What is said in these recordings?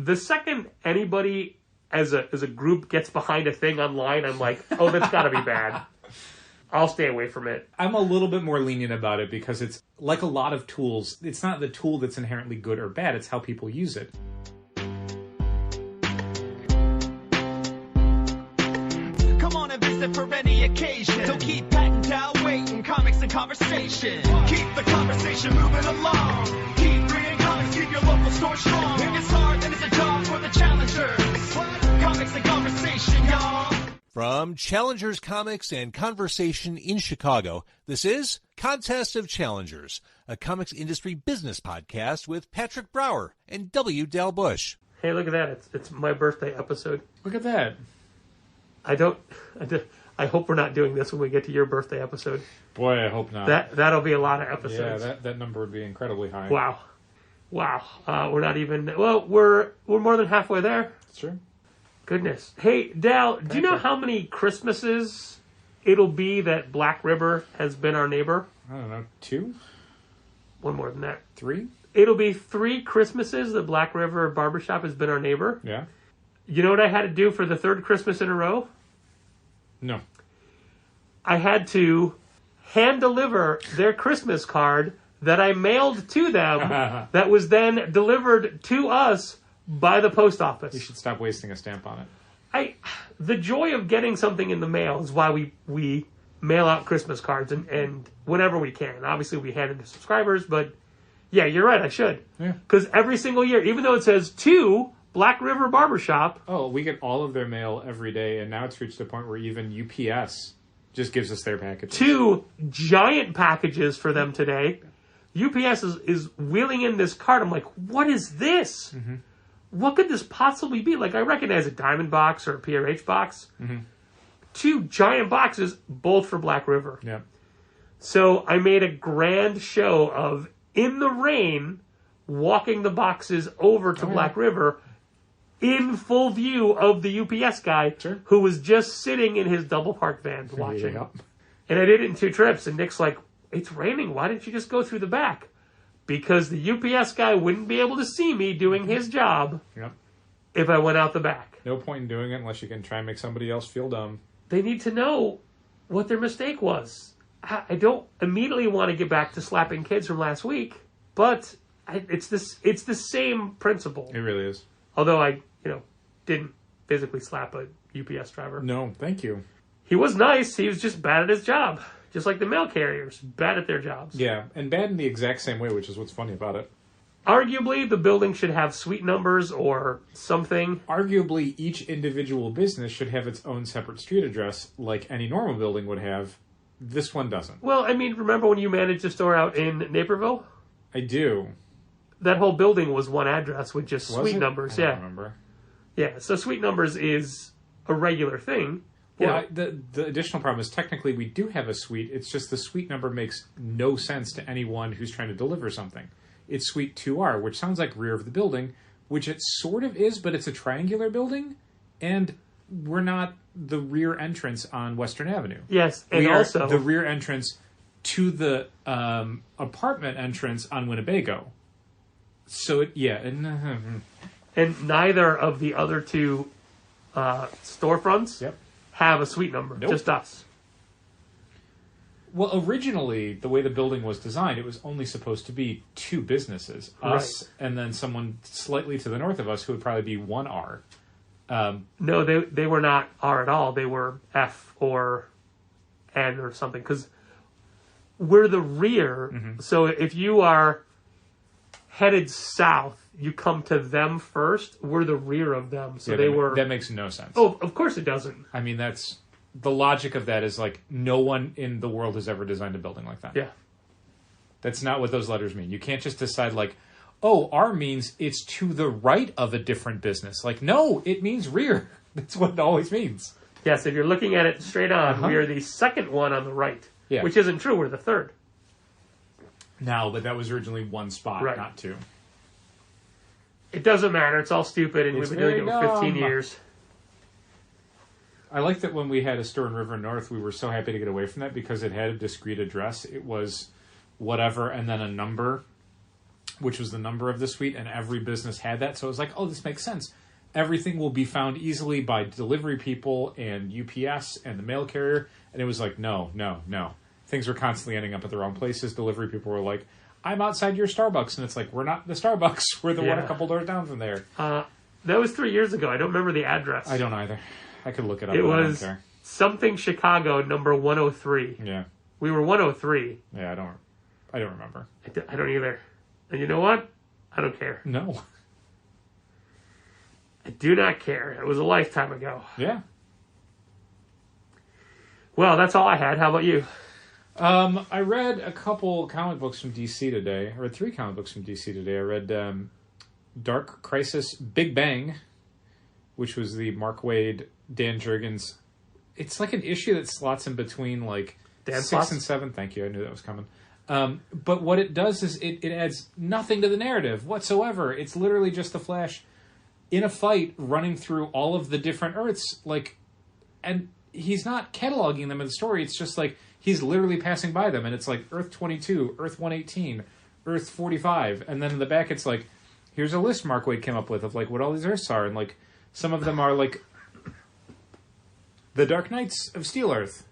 the second anybody as a group gets behind a thing online, I'm like, oh, that's got to be bad. I'll stay away from it. I'm a little bit more lenient about it because it's like a lot of tools. It's not the tool that's inherently good or bad. It's how people use it. Come on and visit for any occasion. Don't keep patting down waiting. Comics and conversation. Keep the conversation moving along. Keep reading comics. Keep your local store strong. If it's hard, then it's a job for the challengers. Comics and conversation, y'all. From Challengers Comics and Conversation in Chicago, this is Contest of Challengers, a comics industry business podcast with Patrick Brower and W. Dal Bush. Hey, look at that. It's my birthday episode. Look at that. I hope we're not doing this when we get to your birthday episode. Boy, I hope not. That'll be a lot of episodes. Yeah, that number would be incredibly high. Wow. We're not even... Well, we're more than halfway there. That's true. Goodness. Hey, Dal, do you know how many Christmases it'll be that Black River has been our neighbor? I don't know, 2? One more than that. 3? It'll be 3 Christmases that Black River Barbershop has been our neighbor. Yeah. You know what I had to do for the 3rd Christmas in a row? No. I had to hand deliver their Christmas card that I mailed to them that was then delivered to us by the post office. You should stop wasting a stamp on it. The joy of getting something in the mail is why we mail out Christmas cards and whenever we can. Obviously, we hand it to subscribers, but yeah, you're right, I should. Yeah. Because every single year, even though it says to Black River Barbershop... Oh, we get all of their mail every day, and now it's reached a point where even UPS just gives us their packages. 2 giant packages for them today. UPS is wheeling in this card. I'm like, what is this? Mm-hmm. What could this possibly be? Like, I recognize a Diamond box or a PRH box. Mm-hmm. 2 giant boxes, both for Black River. Yeah. So I made a grand show of, in the rain, walking the boxes over to Black River in full view of the UPS guy who was just sitting in his double parked van watching. Yeah. And I did it in 2 trips. And Nick's like, it's raining. Why didn't you just go through the back? Because the UPS guy wouldn't be able to see me doing his job if I went out the back. No point in doing it unless you can try and make somebody else feel dumb. They need to know what their mistake was. I don't immediately want to get back to slapping kids from last week, but it's the same principle. It really is. Although I, didn't physically slap a UPS driver. No, thank you. He was nice. He was just bad at his job. Just like the mail carriers, bad at their jobs. Yeah, and bad in the exact same way, which is what's funny about it. Arguably, the building should have suite numbers or something. Arguably, each individual business should have its own separate street address, like any normal building would have. This one doesn't. Well, I mean, remember when you managed a store out in Naperville? I do. That whole building was one address with just suite numbers. I don't remember. Yeah, so suite numbers is a regular thing. Well, the additional problem is technically we do have a suite. It's just the suite number makes no sense to anyone who's trying to deliver something. It's suite 2R, which sounds like rear of the building, which it sort of is, but it's a triangular building, and we're not the rear entrance on Western Avenue. Yes, and we also are the rear entrance to the apartment entrance on Winnebago. So, and neither of the other 2 storefronts have a suite number. Nope. Just us. Well, originally, the way the building was designed, it was only supposed to be 2 businesses. Us, and then someone slightly to the north of us who would probably be 1R. No, they were not R at all. They were F or N or something. Because we're the rear. Mm-hmm. So if you are headed south, you come to them first. We're the rear of them. So that makes no sense. Oh, of course it doesn't. I mean, that's... The logic of that is like no one in the world has ever designed a building like that. Yeah. That's not what those letters mean. You can't just decide like, oh, R means it's to the right of a different business. Like, no, it means rear. That's what it always means. Yes, if you're looking at it straight on, we are the second one on the right. Yeah. Which isn't true. We're the third. No, but that was originally 1 spot, not 2. It doesn't matter. It's all stupid, and we've been doing it for 15 years. I like that when we had a store in River North, we were so happy to get away from that because it had a discrete address. It was whatever and then a number. which was the number of the suite, and every business had that. So it was like, oh, this makes sense. Everything will be found easily by delivery people and UPS and the mail carrier. And it was like, no. Things were constantly ending up at the wrong places. Delivery people were like, I'm outside your Starbucks. And it's like, we're not the Starbucks. We're the one a couple doors down from there. That was 3 years ago. I don't remember the address. I don't either. I could look it up. It was something Chicago, number 103. Yeah. We were 103. Yeah, I don't remember. I don't either. And you know what? I don't care. No. I do not care. It was a lifetime ago. Yeah. Well, that's all I had. How about you? I read a couple comic books from DC today. I read 3 comic books from DC today. I read Dark Crisis Big Bang, which was the Mark Waid, Dan Jurgens. It's like an issue that slots in between like Dan 6 slots? and 7. Thank you. I knew that was coming. But what it does is it adds nothing to the narrative whatsoever. It's literally just the Flash in a fight running through all of the different Earths, and he's not cataloging them in the story. It's just like he's literally passing by them, and it's like Earth 22, Earth 118, Earth 45, and then in the back it's like, here's a list Mark Waid came up with of like what all these Earths are, and like some of them are like the Dark Knights of Steel Earth,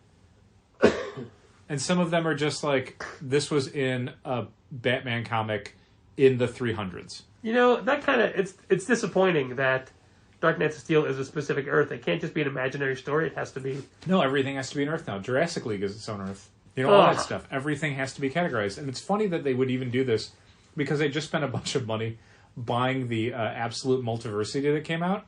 and some of them are just like this was in a Batman comic in the 300s. You know, that kind of, it's disappointing that Dark Knights of Steel is a specific Earth. It can't just be an imaginary story. It has to be... No, everything has to be an Earth now. Jurassic League is its own Earth. You know, all that stuff. Everything has to be categorized. And it's funny that they would even do this because they just spent a bunch of money buying the Absolute Multiversity that came out.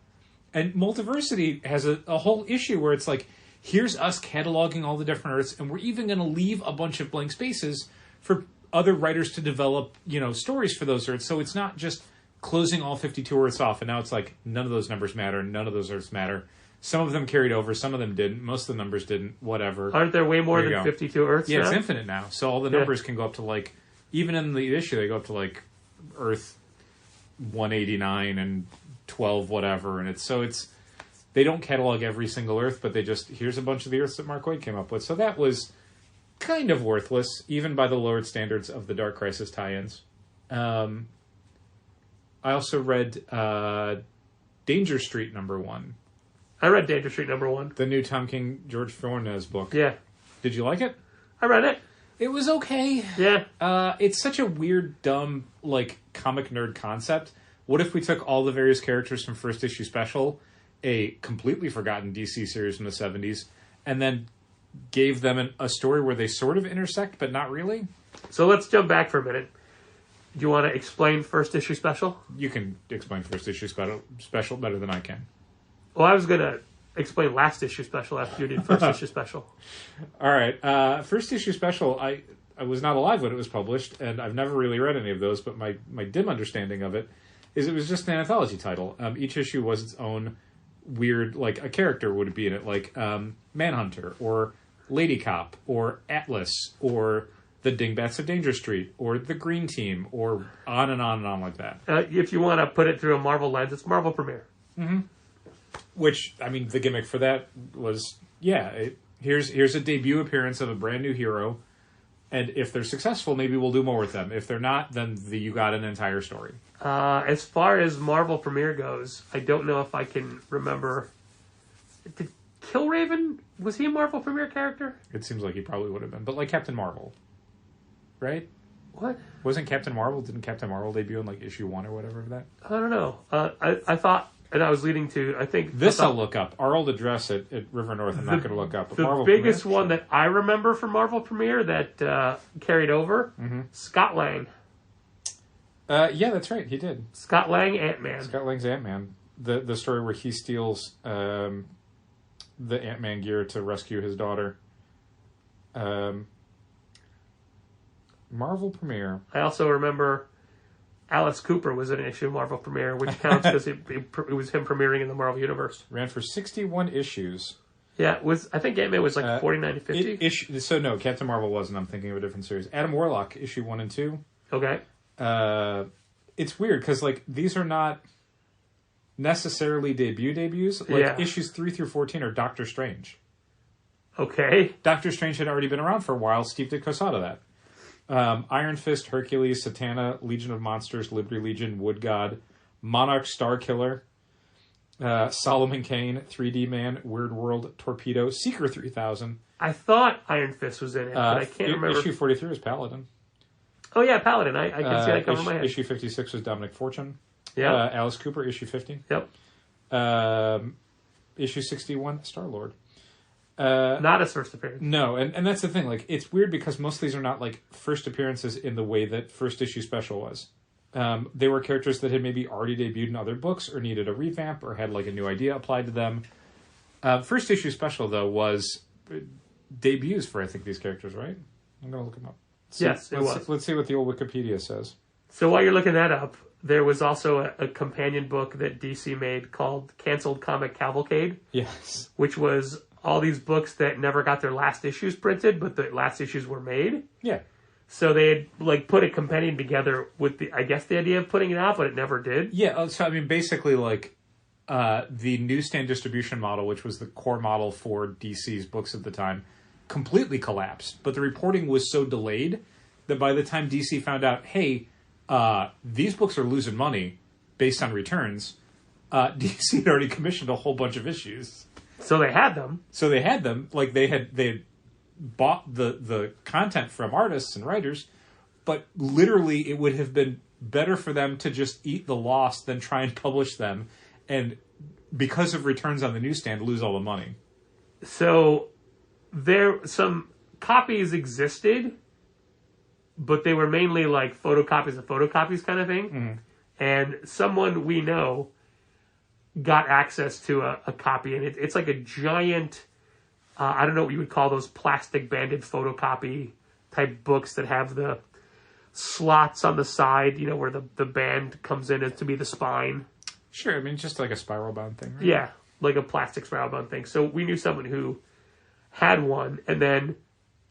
And Multiversity has a whole issue where it's like, here's us cataloging all the different Earths, and we're even going to leave a bunch of blank spaces for other writers to develop, stories for those Earths. So it's not just closing all 52 Earths off, and now it's like, none of those numbers matter, none of those Earths matter. Some of them carried over, some of them didn't, most of the numbers didn't, whatever. Aren't there way more than 52 Earths Yeah, now? it's infinite now. So all the numbers can go up to like, even in the issue, they go up to like Earth 189 and 12 whatever, and they don't catalog every single Earth, but they just, here's a bunch of the Earths that Mark Waid came up with. So that was kind of worthless, even by the lowered standards of the Dark Crisis tie-ins. I also read Danger Street #1. I read Danger Street #1. The new Tom King, George Fornes book. Yeah. Did you like it? I read it. It was okay. Yeah. It's such a weird, dumb, like, comic nerd concept. What if we took all the various characters from First Issue Special, a completely forgotten DC series from the 70s, and then gave them a story where they sort of intersect, but not really? So let's jump back for a minute. Do you want to explain First Issue Special? You can explain First Issue Special better than I can. Well, I was going to explain Last Issue Special after you did First Issue Special. All right. First Issue Special, I was not alive when it was published, and I've never really read any of those, but my dim understanding of it is it was just an anthology title. Each issue was its own weird, like, a character would be in it, like Manhunter, or Lady Cop, or Atlas, or the Dingbats of Danger Street, or the Green Team, or on and on and on like that. If you want to put it through a Marvel lens, it's Marvel Premiere. Mm-hmm. Which, I mean, the gimmick for that was, here's a debut appearance of a brand new hero, and if they're successful, maybe we'll do more with them. If they're not, then you got an entire story. As far as Marvel Premiere goes, I don't know if I can remember. Did Killraven, was he a Marvel Premiere character? It seems like he probably would have been, but like Captain Marvel. Right? What? Didn't Captain Marvel debut in like issue 1 or whatever of that? I don't know. I thought, and I was leading to, I think... I'll look up. Our old address at River North, I'm not going to look up. But the Marvel biggest Premiere, one that I remember from Marvel Premiere that carried over, Scott Lang. Yeah, that's right. He did. Scott Lang, Ant-Man. Scott Lang's Ant-Man. The story where he steals the Ant-Man gear to rescue his daughter. Marvel Premiere. I also remember Alice Cooper was in an issue of Marvel Premiere, which counts because it was him premiering in the Marvel Universe. Ran for 61 issues. Yeah, I think Ant-Man was like 49 to 50. So no, Captain Marvel wasn't. I'm thinking of a different series. Adam Warlock, issue 1 and 2. Okay. It's weird because like these are not necessarily debuts. Like issues 3 through 14 are Doctor Strange. Okay. Doctor Strange had already been around for a while. Steve Ditko saw to that. Iron Fist, Hercules, Satana, Legion of Monsters, Liberty Legion, Wood God, Monarch, Star Killer, Solomon Kane, 3D Man, Weird World, Torpedo, Seeker 3000. I thought Iron Fist was in it, but I can't remember. Issue 43 was Paladin. Oh yeah, Paladin. I can see that cover in my head. Issue 56 was Dominic Fortune. Yeah. Alice Cooper, issue 50. Yep. Issue 61, Star-Lord. Not his first appearance. No, and that's the thing. Like, it's weird because most of these are not like first appearances in the way that first issue special was. They were characters that had maybe already debuted in other books or needed a revamp or had like a new idea applied to them. First issue special though was debuts for I think these characters, right? I'm gonna look them up. Yes, it was. Let's see what the old Wikipedia says. So while you're looking that up, there was also a companion book that DC made called Canceled Comic Cavalcade. Yes. Which was all these books that never got their last issues printed, but the last issues were made. Yeah. So they had like put a companion together with the idea of putting it out, but it never did. Yeah. So I mean, basically, like the newsstand distribution model, which was the core model for DC's books at the time, completely collapsed. But the reporting was so delayed that by the time DC found out, hey, these books are losing money based on returns, DC had already commissioned a whole bunch of issues. So they had them. Like they had bought the content from artists and writers, but literally it would have been better for them to just eat the loss than try and publish them, and because of returns on the newsstand, lose all the money. So some copies existed, but they were mainly like photocopies of photocopies kind of thing. Mm-hmm. And someone we know got access to a copy, and it's like a giant, I don't know what you would call those plastic banded photocopy type books that have the slots on the side, you know, where the band comes in as to be the spine. Sure, I mean, just like a spiral bound thing, right? Yeah, like a plastic spiral bound thing. So we knew someone who had one and then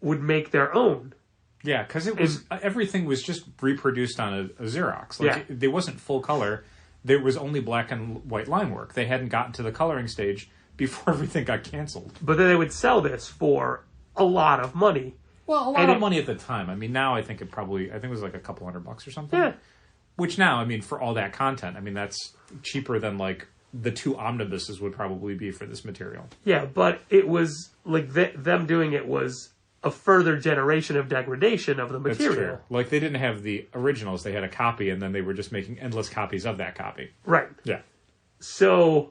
would make their own. Yeah, because it was everything was just reproduced on a Xerox. Like it wasn't full color. There was only black and white line work. They hadn't gotten to the coloring stage before everything got canceled. But then they would sell this for a lot of money. Well, a lot of money at the time. I mean, now I think it was like a couple $100 or something. Yeah. Which now, I mean, for all that content, I mean, that's cheaper than like the 2 omnibuses would probably be for this material. Yeah, but it was like them doing it was a further generation of degradation of the material. That's true. Like they didn't have the originals; they had a copy, and then they were just making endless copies of that copy. Right. Yeah. So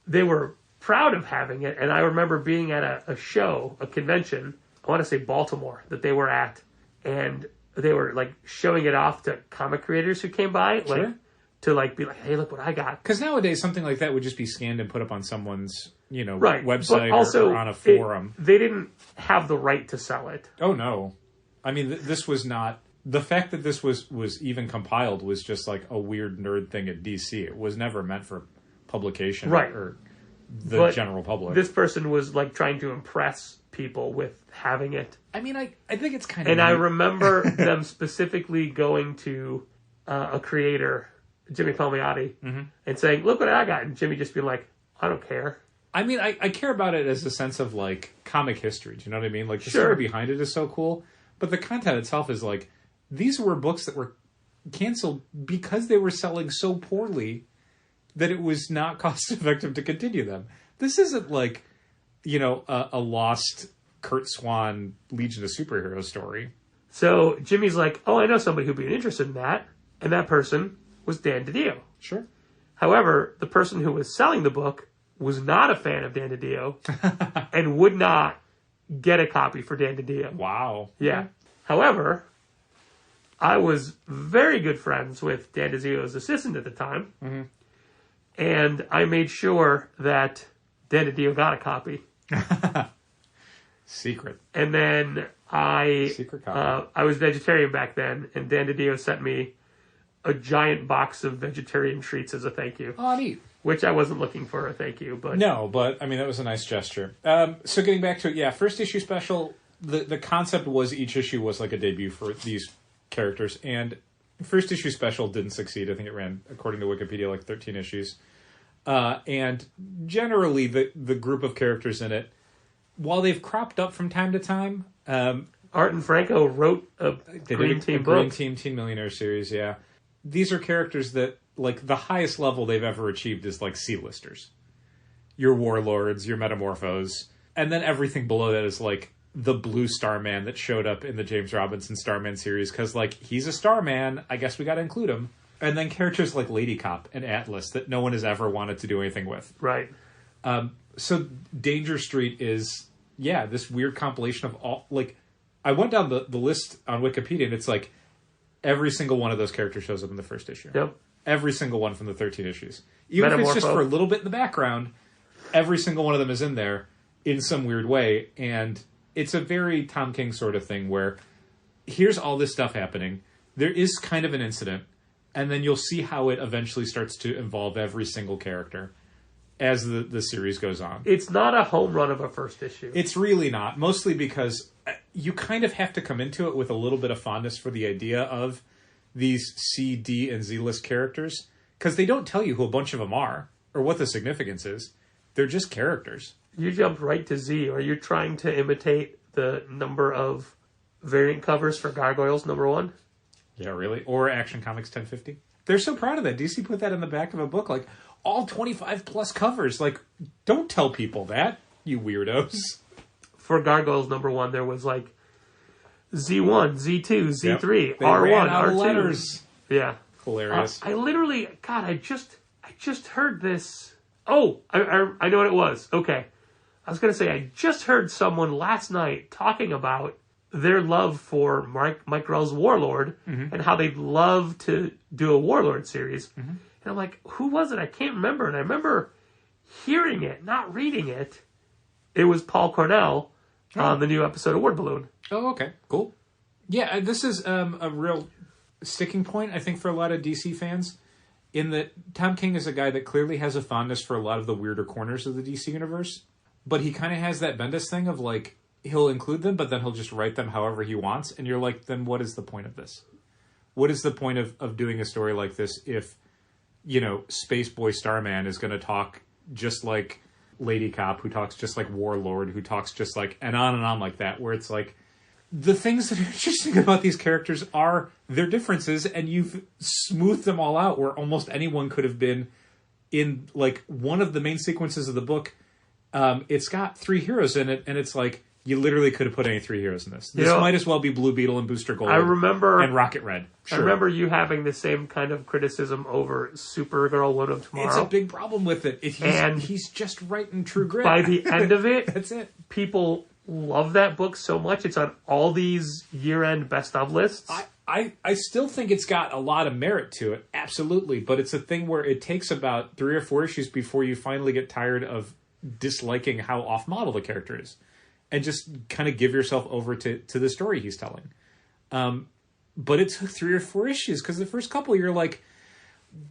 they were proud of having it, and I remember being at a show, a convention. I want to say Baltimore that they were at, and they were like showing it off to comic creators who came by, like Sure. to like be like, "Hey, look what I got." Because nowadays, something like that would just be scanned and put up on someone's, Right. website But also, or on a forum. They didn't have the right to sell it. Oh no, I mean this was not. The fact that this was even compiled was just like a weird nerd thing at DC. It was never meant for publication, Right. or the general public. This person was like trying to impress people with having it. I mean, I think it's kind of. And I remember them specifically going to a creator, Jimmy Palmiotti, and saying, "Look what I got," and Jimmy just being like, "I don't care." I mean, I care about it as a sense of like comic history. Do you know what I mean? Like the Sure. story behind it is so cool, but the content itself is like these were books that were canceled because they were selling so poorly that it was not cost effective to continue them. This isn't like a lost Kurt Swan Legion of Superheroes story. So Jimmy's like, "Oh, I know somebody who'd be interested in that," and that person was Dan DiDio. Sure. However, the person who was selling the book was not a fan of Dan DiDio and would not get a copy for Dan DiDio. Wow. Yeah. However, I was very good friends with Dan DiDio's assistant at the time, and I made sure that Dan DiDio got a copy. Secret. And then Secret copy. I was vegetarian back then, and Dan DiDio sent me a giant box of vegetarian treats as a thank you. Oh, neat. Which I wasn't looking for a thank you, but... No, but, I mean, that was a nice gesture. So getting back to it, first issue special, the concept was each issue was like a debut for these characters, and first issue special didn't succeed. I think it ran, according to Wikipedia, like 13 issues. And generally, the group of characters in it, while they've cropped up from time to time, Art and Franco wrote a Green Team book. Green Team Teen Millionaire series, yeah. These are characters that, like, the highest level they've ever achieved is, like, C-listers. Your Warlords, your Metamorphos. And then everything below that is, like, the Blue Starman that showed up in the James Robinson Starman series. Because, like, he's a Starman. I guess we got to include him. And then characters like Lady Cop and Atlas that no one has ever wanted to do anything with. Right. So Danger Street is, yeah, this weird compilation of all, like, I went down the list on Wikipedia and it's like every single one of those characters shows up in the first issue. Yep. Every single one from the 13 issues. Even if it's just for a little bit in the background, every single one of them is in there in some weird way. And it's a very Tom King sort of thing where here's all this stuff happening. There is kind of an incident. And then you'll see how it eventually starts to involve every single character as the series goes on. It's not a home run of a first issue. It's really not. Mostly because you kind of have to come into it with a little bit of fondness for the idea of these C, D, and Z-list characters. Because they don't tell you who a bunch of them are or what the significance is. They're just characters. You jumped right to Z. Are you trying to imitate the number of variant covers for Gargoyles #1? Yeah, really? Or Action Comics 1050. They're so proud of that. DC put that in the back of a book, like, all 25 plus covers. Like, don't tell people that, you weirdos. For Gargoyles #1, there was, like, Z1, Z2, Z3, Yep. R1, R2. Letters. Yeah. Hilarious. I literally, God, I just heard this. Oh, I know what it was. Okay. I was going to say, I just heard someone last night talking about their love for Mike Grell's Warlord and how they'd love to do a Warlord series. And I'm like, who was it? I can't remember. And I remember hearing it, not reading it. It was Paul Cornell on the new episode of Word Balloon. Oh, okay. Cool. Yeah, this is a real sticking point, I think, for a lot of DC fans, in that Tom King is a guy that clearly has a fondness for a lot of the weirder corners of the DC universe, but he kind of has that Bendis thing of, like, he'll include them, but then he'll just write them however he wants. And you're like, then what is the point of this? What is the point of doing a story like this if, you know, Space Boy Starman is going to talk just like Lady Cop, who talks just like Warlord, who talks just like, and on like that, where it's like, the things that are interesting about these characters are their differences, and you've smoothed them all out where almost anyone could have been in, like, one of the main sequences of the book. It's got 3 heroes in it, and it's like, you literally could have put any 3 heroes in this. This might as well be Blue Beetle and Booster Gold. And Rocket Red. Sure. I remember you having the same kind of criticism over Supergirl One of Tomorrow. It's a big problem with it. He's just writing True Grit. By the end of it, that's it. People love that book so much. It's on all these year-end best of lists. I still think it's got a lot of merit to it. Absolutely. But it's a thing where it takes about 3 or 4 issues before you finally get tired of disliking how off-model the character is. And just kind of give yourself over to the story he's telling. But it took 3 or 4 issues, because the first couple you're like,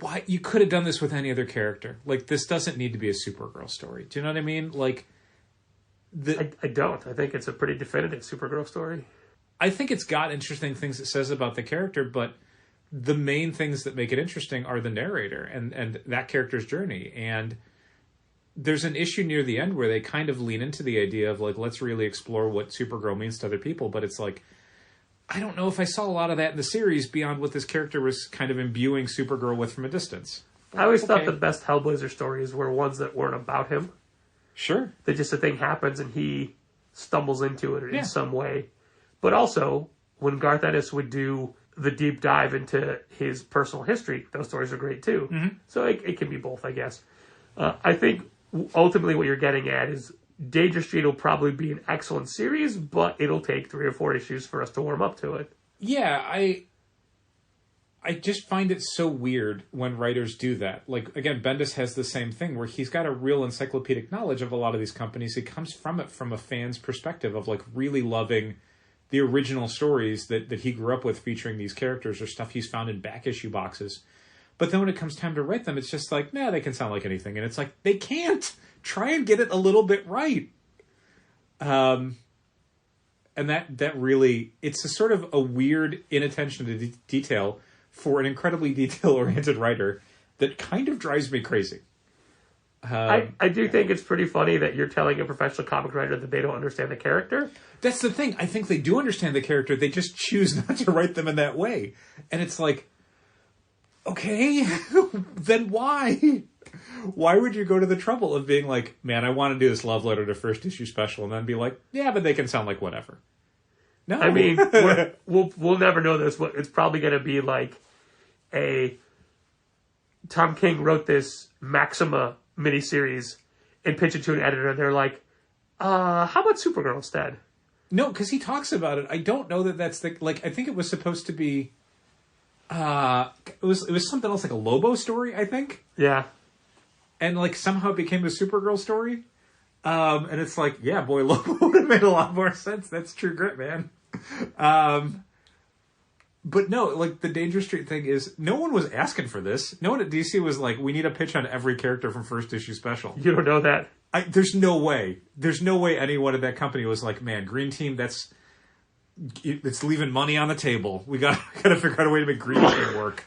why? You could have done this with any other character. Like, this doesn't need to be a Supergirl story. Do you know what I mean? Like, I don't. I think it's a pretty definitive Supergirl story. I think it's got interesting things it says about the character, but the main things that make it interesting are the narrator and that character's journey. And there's an issue near the end where they kind of lean into the idea of, like, let's really explore what Supergirl means to other people. But it's like, I don't know if I saw a lot of that in the series beyond what this character was kind of imbuing Supergirl with from a distance. I always thought the best Hellblazer stories were ones that weren't about him. Sure. That just a thing happens and he stumbles into it in some way. But also, when Garth Ennis would do the deep dive into his personal history, those stories are great too. Mm-hmm. So it can be both, I guess. I think ultimately what you're getting at is Danger Street will probably be an excellent series, but it'll take 3 or 4 issues for us to warm up to it. Yeah, I just find it so weird when writers do that. Like, again, Bendis has the same thing where he's got a real encyclopedic knowledge of a lot of these companies. He comes from it from a fan's perspective of, like, really loving the original stories that he grew up with featuring these characters or stuff he's found in back issue boxes. But then when it comes time to write them, it's just like, nah, they can sound like anything. And it's like, they can't. Try and get it a little bit right. And that really, it's a sort of a weird inattention to detail for an incredibly detail-oriented writer that kind of drives me crazy. I do think it's pretty funny that you're telling a professional comic writer that they don't understand the character. That's the thing. I think they do understand the character. They just choose not to write them in that way. And it's like, okay, then why? Why would you go to the trouble of being like, man, I want to do this love letter to first issue special, and then be like, yeah, but they can sound like whatever. No. I mean, we'll never know this. It's probably going to be like Tom King wrote this Maxima miniseries and pitched it to an editor, and they're like, how about Supergirl instead? No, because he talks about it. I don't know that that's the... Like, I think it was supposed to be... it was something else, like a Lobo story, I think. Yeah. And, like, somehow it became a Supergirl story. And it's like, yeah, boy, Lobo would have made a lot more sense. That's true grit, man. But no, like, the Danger Street thing is, no one was asking for this. No one at DC was like, we need a pitch on every character from first issue special. You don't know that? There's no way. There's no way anyone at that company was like, man, Green Team, it's leaving money on the table. We gotta figure out a way to make Green Team work.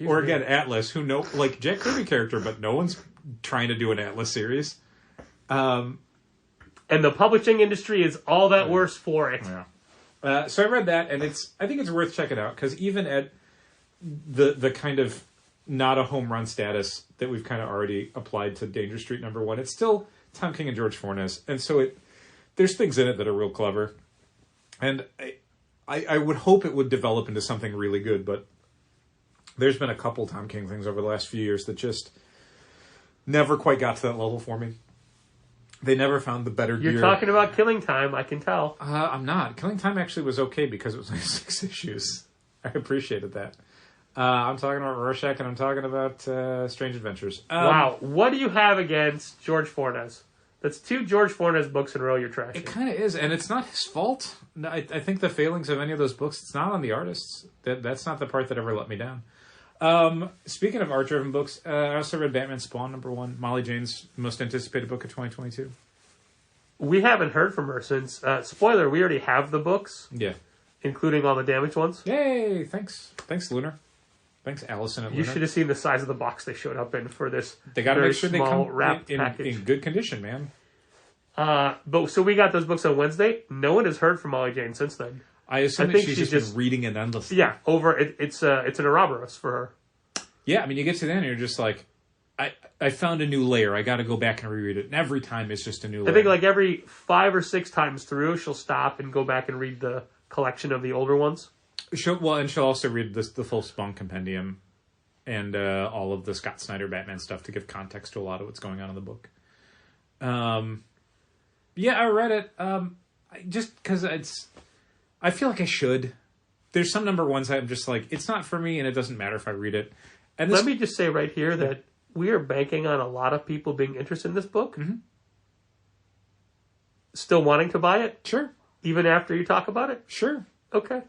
Or again, Atlas, who like Jack Kirby character, but no one's trying to do an Atlas series. And the publishing industry is all that worse for it. Yeah. So I read that, and I think it's worth checking out, because even at the kind of not a home run status that we've kind of already applied to Danger Street #1, it's still Tom King and George Fornes, and so there's things in it that are real clever, and I would hope it would develop into something really good, but there's been a couple Tom King things over the last few years that just never quite got to that level for me. They never found the better gear. You're talking about Killing Time, I can tell. I'm not. Killing Time actually was okay because it was like 6 issues. I appreciated that. I'm talking about Rorschach, and I'm talking about Strange Adventures. Wow. What do you have against George Fornes? That's 2 George Fornes books in a row you're trashing. It kind of is, and it's not his fault. I think the failings of any of those books, it's not on the artists. That's not the part that ever let me down. Speaking of art-driven books, I also read Batman Spawn #1, Molly Jane's most anticipated book of 2022. We haven't heard from her since... spoiler, we already have the books. Yeah. Including all the damaged ones. Yay! Thanks, Lunar. Thanks, Allison at Lunar. You should have seen the size of the box they showed up in for this. They got to make sure they come package. in good condition, man. But so we got those books on Wednesday. No one has heard from Molly Jane since then. I assume that she's just been reading it endlessly. Yeah, it's an Ouroboros for her. Yeah, I mean, you get to the end and you're just like, I found a new layer. I got to go back and reread it. And every time it's just a new layer. I think like every 5 or 6 times through, she'll stop and go back and read the collection of the older ones. She'll also read the full Spawn compendium and all of the Scott Snyder Batman stuff to give context to a lot of what's going on in the book. Yeah, I read it just because I feel like I should. There's some #1s I'm just like, it's not for me, and it doesn't matter if I read it. And let me just say right here that we are banking on a lot of people being interested in this book. Mm-hmm. Still wanting to buy it? Sure. Even after you talk about it? Sure. Okay.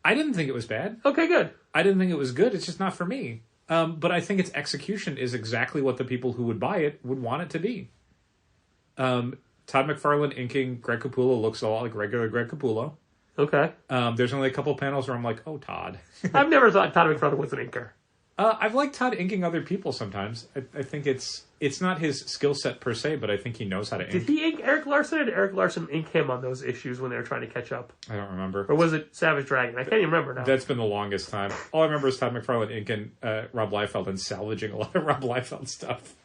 I didn't think it was bad. Okay, good. I didn't think it was good. It's just not for me. But I think its execution is exactly what the people who would buy it would want it to be. Todd McFarlane inking Greg Capullo looks a lot like regular Greg Capullo. Okay. There's only a couple panels where I'm like, oh, Todd. I've never thought Todd McFarlane was an inker. I've liked Todd inking other people sometimes. I think it's not his skill set per se, but I think he knows how to ink. Did he ink Eric Larson, or did Eric Larson ink him on those issues when they were trying to catch up? I don't remember. Or was it Savage Dragon? I can't even remember now. That's been the longest time. All I remember is Todd McFarlane inking Rob Liefeld and salvaging a lot of Rob Liefeld stuff.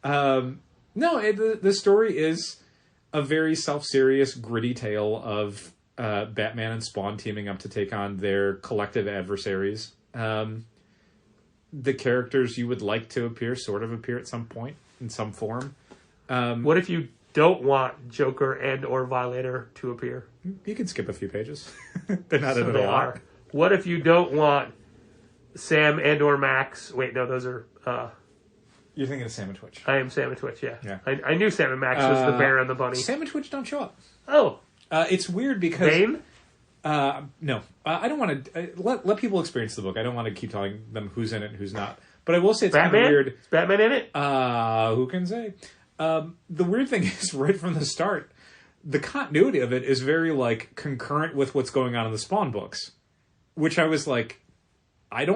The story is a very self-serious, gritty tale of Batman and Spawn teaming up to take on their collective adversaries. The characters you would like to appear sort of appear at some point in some form. What if you don't want Joker and or Violator to appear? You can skip a few pages. They're not in it a lot. What if you don't want Sam and or Max? Wait, no, those are... You're thinking of Sam and Twitch. I am Sam and Twitch, yeah. Yeah. I knew Sam and Max was the bear and the bunny. Sam and Twitch don't show up. Oh. It's weird because... Bane? No. I don't want to... let people experience the book. I don't want to keep telling them who's in it and who's not. But I will say it's kind of weird. Is Batman in it? Who can say? The weird thing is, right from the start, the continuity of it is very, like, concurrent with what's going on in the Spawn books. Which I was like, I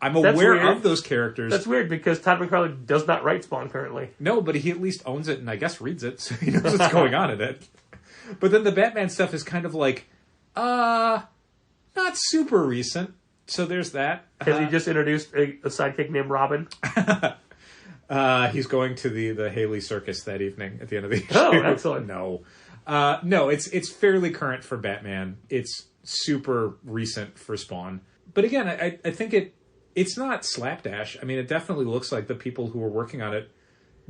I'm That's aware weird. of those characters. That's weird because Todd McFarlane does not write Spawn currently. No, but he at least owns it and I guess reads it, so he knows what's going on in it. But then the Batman stuff is kind of like, not super recent. So there's that. Has he just introduced a sidekick named Robin? He's going to the Haley Circus that evening at the end of the issue. Oh, excellent. No, it's fairly current for Batman. It's super recent for Spawn. But again, I think it's not slapdash. I mean, it definitely looks like the people who were working on it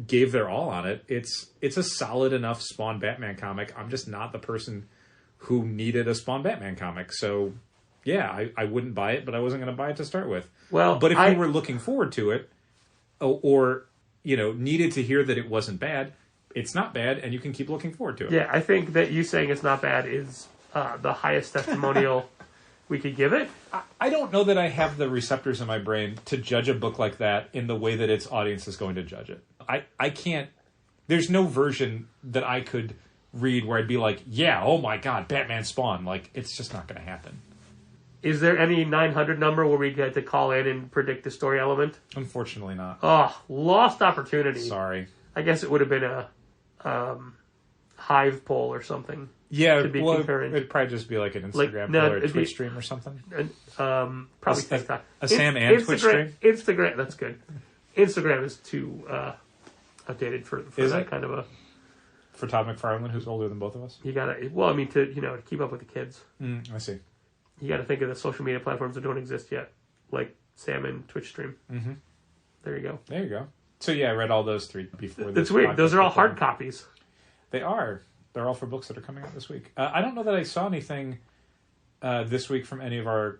gave their all on it. It's a solid enough Spawn Batman comic. I'm just not the person who needed a Spawn Batman comic. So, yeah, I wouldn't buy it, but I wasn't going to buy it to start with. Well, but if you were looking forward to it, or needed to hear that it wasn't bad, it's not bad, and you can keep looking forward to it. Yeah, I think that you saying it's not bad is the highest testimonial we could give it. I don't know that I have the receptors in my brain to judge a book like that in the way that its audience is going to judge it. I can't. There's no version that I could read where I'd be like, yeah, oh my god, Batman Spawn. Like, it's just not going to happen. Is there any 900 number where we get to call in and predict the story element? Unfortunately not. Oh, lost opportunity. Sorry. I guess it would have been a Hive poll or something. Yeah, to be well, concurrent. it'd probably just be like an Instagram poll or a Twitch stream or something. Probably TikTok. A Sam and Twitch stream? Instagram, that's good. Instagram is too updated for Is that it? kind of a... For Todd McFarlane, who's older than both of us? You gotta... Well, I mean, to keep up with the kids. I see. You gotta think of the social media platforms that don't exist yet. Like Sam and Twitch stream. Mm-hmm. There you go. There you go. So yeah, I read all those three before this. It's weird. Those are all hard copies. They are. They're all for books that are coming out this week. I don't know that I saw anything this week from any of our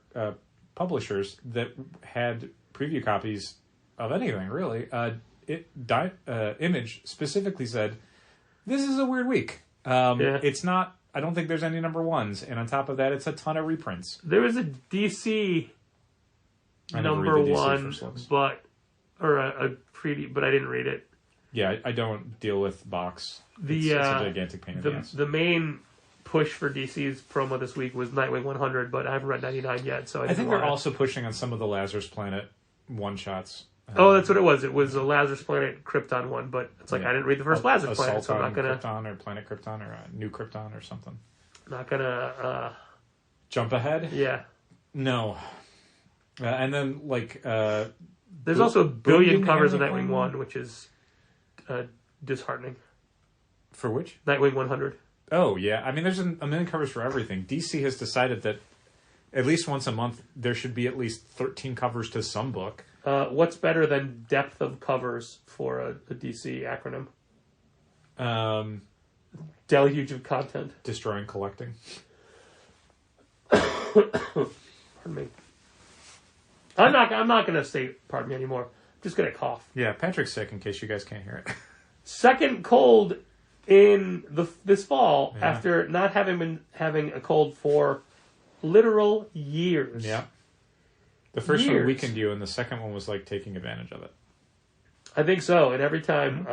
publishers that had preview copies of anything, really. Image specifically said, this is a weird week. It's not... I don't think there's any number ones. And on top of that, it's a ton of reprints. There was a DC number one, but I didn't read it. Yeah, I don't deal with box. It's a gigantic pain in the ass. The main push for DC's promo this week was Nightwing 100, but I haven't read 99 yet. So I think they're also pushing on some of the Lazarus Planet one-shots. Oh, that's what it was. It was a Lazarus Planet Krypton one, but it's like I didn't read the first Lazarus Planet, so I'm not gonna Krypton or Planet Krypton or New Krypton or something. Not gonna jump ahead. Yeah. No. And then there's also a billion covers of Nightwing 1, which is disheartening. For which? Nightwing 100. Oh yeah, I mean there's a million covers for everything. DC has decided that at least once a month there should be at least 13 covers to some book. What's better than depth of covers for a DC acronym? Deluge of content. Destroying collecting. Pardon me. I'm not going to say pardon me anymore. I'm just going to cough. Yeah, Patrick's sick in case you guys can't hear it. Second cold in this fall after not having been having a cold for literal years. Yeah. The first one weakened you, and the second one was like taking advantage of it. I think so. And every time,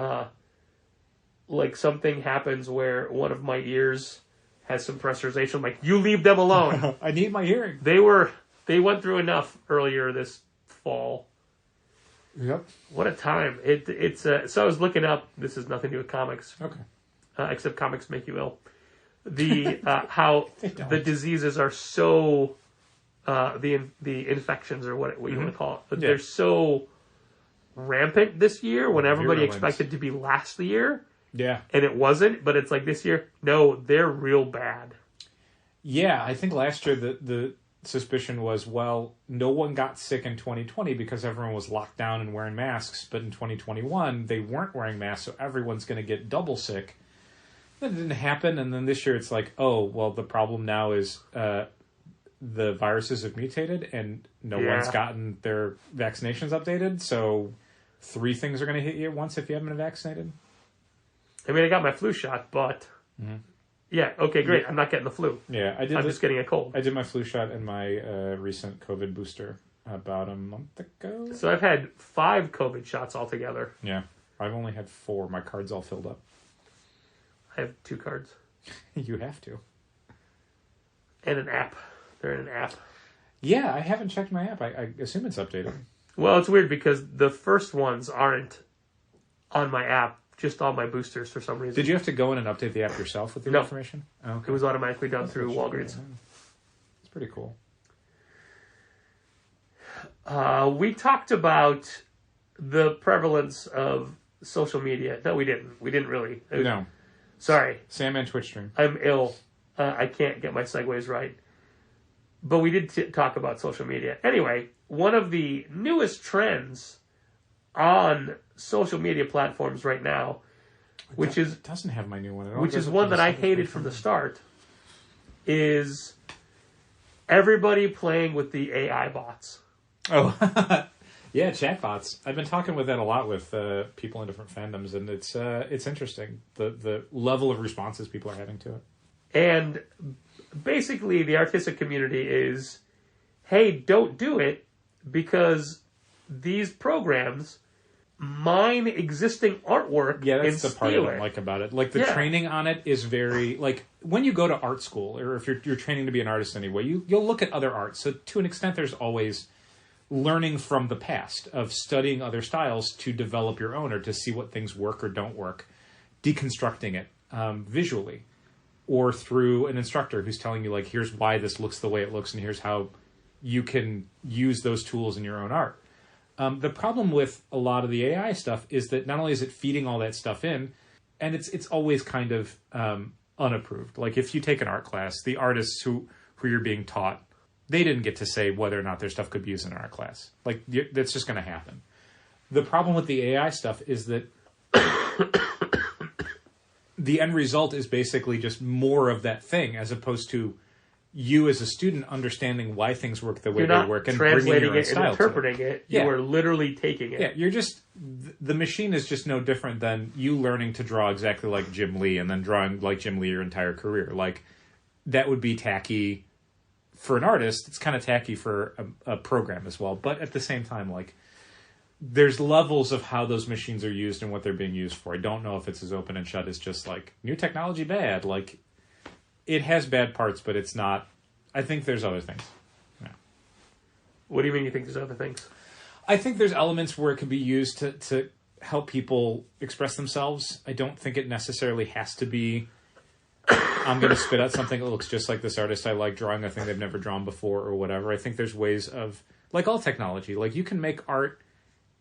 something happens where one of my ears has some pressurization, I'm like, you leave them alone. I need my hearing. They went through enough earlier this fall. Yep. What a time! It's so I was looking up. This has nothing to do with comics. Okay. Except comics make you ill. The how the diseases are so. The infections or what you want to call it, but they're so rampant this year when everybody expected to be last year. Yeah, and it wasn't. But it's like this year, no, they're real bad. Yeah, I think last year the suspicion was, well, no one got sick in 2020 because everyone was locked down and wearing masks. But in 2021, they weren't wearing masks, so everyone's going to get double sick. That didn't happen, and then this year it's like, oh, well, the problem now is. The viruses have mutated and no one's gotten their vaccinations updated. So 3 things are going to hit you at once if you haven't been vaccinated. I mean, I got my flu shot, but yeah, okay, great. I'm not getting the flu. Yeah, I'm just getting a cold. I did my flu shot and my recent COVID booster about a month ago. So I've had 5 COVID shots altogether. Yeah, I've only had 4. My card's all filled up. I have 2 cards. You have to. And an app. They're in an app. Yeah, I haven't checked my app. I assume it's updated. Well, it's weird because the first ones aren't on my app, just on my boosters for some reason. Did you have to go in and update the app yourself with the No. information? Oh, okay. It was automatically done through Walgreens. It's pretty cool. We talked about the prevalence of social media. No, we didn't. We didn't really. No. Sorry. Sandman Twitch stream. I'm ill. I can't get my segues right. But we did talk about social media. Anyway, one of the newest trends on social media platforms right now, which is It doesn't have my new one at all. which is one that I hated from the start, is everybody playing with the AI bots. Oh, yeah, chatbots. I've been talking with that a lot with people in different fandoms, and it's interesting the level of responses people are having to it. And basically, the artistic community is, hey, don't do it because these programs mine existing artwork Yeah, and that's the part I steal don't it. like about it. Like, the Yeah. training on it is very... Like, when you go to art school, or if you're training to be an artist anyway, you'll look at other art. So, to an extent, there's always learning from the past, of studying other styles to develop your own, or to see what things work or don't work, deconstructing it visually, or through an instructor who's telling you, like, here's why this looks the way it looks, and here's how you can use those tools in your own art. The problem with a lot of the AI stuff is that not only is it feeding all that stuff in, and it's always kind of unapproved. Like, if you take an art class, the artists who you're being taught, they didn't get to say whether or not their stuff could be used in an art class. Like, that's just going to happen. The problem with the AI stuff is that the end result is basically just more of that thing, as opposed to you as a student understanding why things work the way You're they not work and bringing your translating own it and style to it. interpreting it. Yeah. You are literally taking it. Yeah, you're just... The machine is just no different than you learning to draw exactly like Jim Lee and then drawing like Jim Lee your entire career. Like, that would be tacky for an artist. It's kind of tacky for a program as well. But at the same time, like, there's levels of how those machines are used and what they're being used for. I don't know if it's as open and shut as just, like, new technology bad. Like, it has bad parts, but it's not... I think there's other things. Yeah. What do you mean you think there's other things? I think there's elements where it could be used to help people express themselves. I don't think it necessarily has to be, I'm going to spit out something that looks just like this artist I like, drawing a thing they've never drawn before or whatever. I think there's ways of, like all technology, like you can make art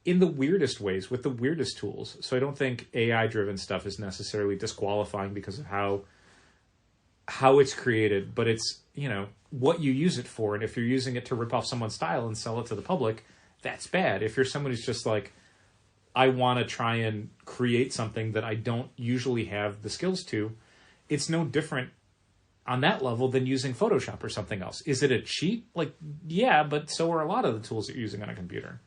in the weirdest ways with the weirdest tools. So I don't think AI-driven stuff is necessarily disqualifying because of how it's created, but it's, you know, what you use it for. And if you're using it to rip off someone's style and sell it to the public, that's bad. If you're someone who's just like, I want to try and create something that I don't usually have the skills to, it's no different on that level than using Photoshop or something else. Is it a cheat? Like, yeah, but so are a lot of the tools that you're using on a computer.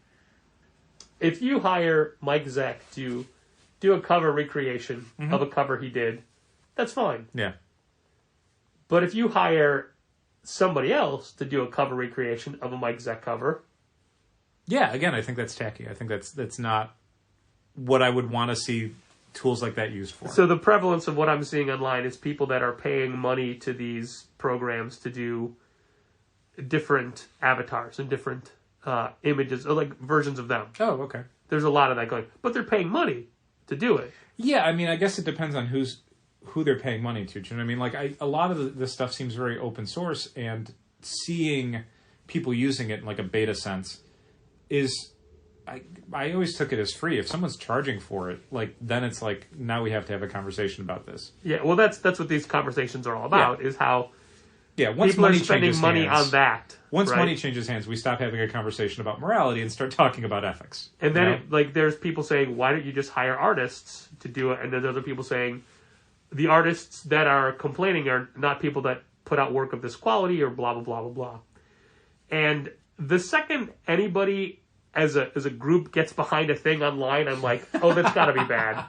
If you hire Mike Zeck to do a cover recreation of a cover he did, that's fine. Yeah. But if you hire somebody else to do a cover recreation of a Mike Zeck cover, Yeah, again, I think that's tacky. I think that's not what I would want to see tools like that used for. so the prevalence of what I'm seeing online is people that are paying money to these programs to do different avatars and different images, or like versions of them. Oh, okay. There's a lot of that going, but they're paying money to do it. Yeah, I mean, I guess it depends on who they're paying money to. Do you know what I mean? Like, a lot of this stuff seems very open source, and seeing people using it in like a beta sense is, I always took it as free. If someone's charging for it, like, then it's like, now we have to have a conversation about this. Yeah, well, that's what these conversations are all about, Yeah. is how Yeah, once people are money spending changes money hands, on that. Once right? money changes hands, we stop having a conversation about morality and start talking about ethics. And then, you know? there's people saying, why don't you just hire artists to do it? And then there's other people saying, the artists that are complaining are not people that put out work of this quality or blah, blah, blah, blah, blah. And the second anybody as a group gets behind a thing online, I'm like, oh, that's got to be bad.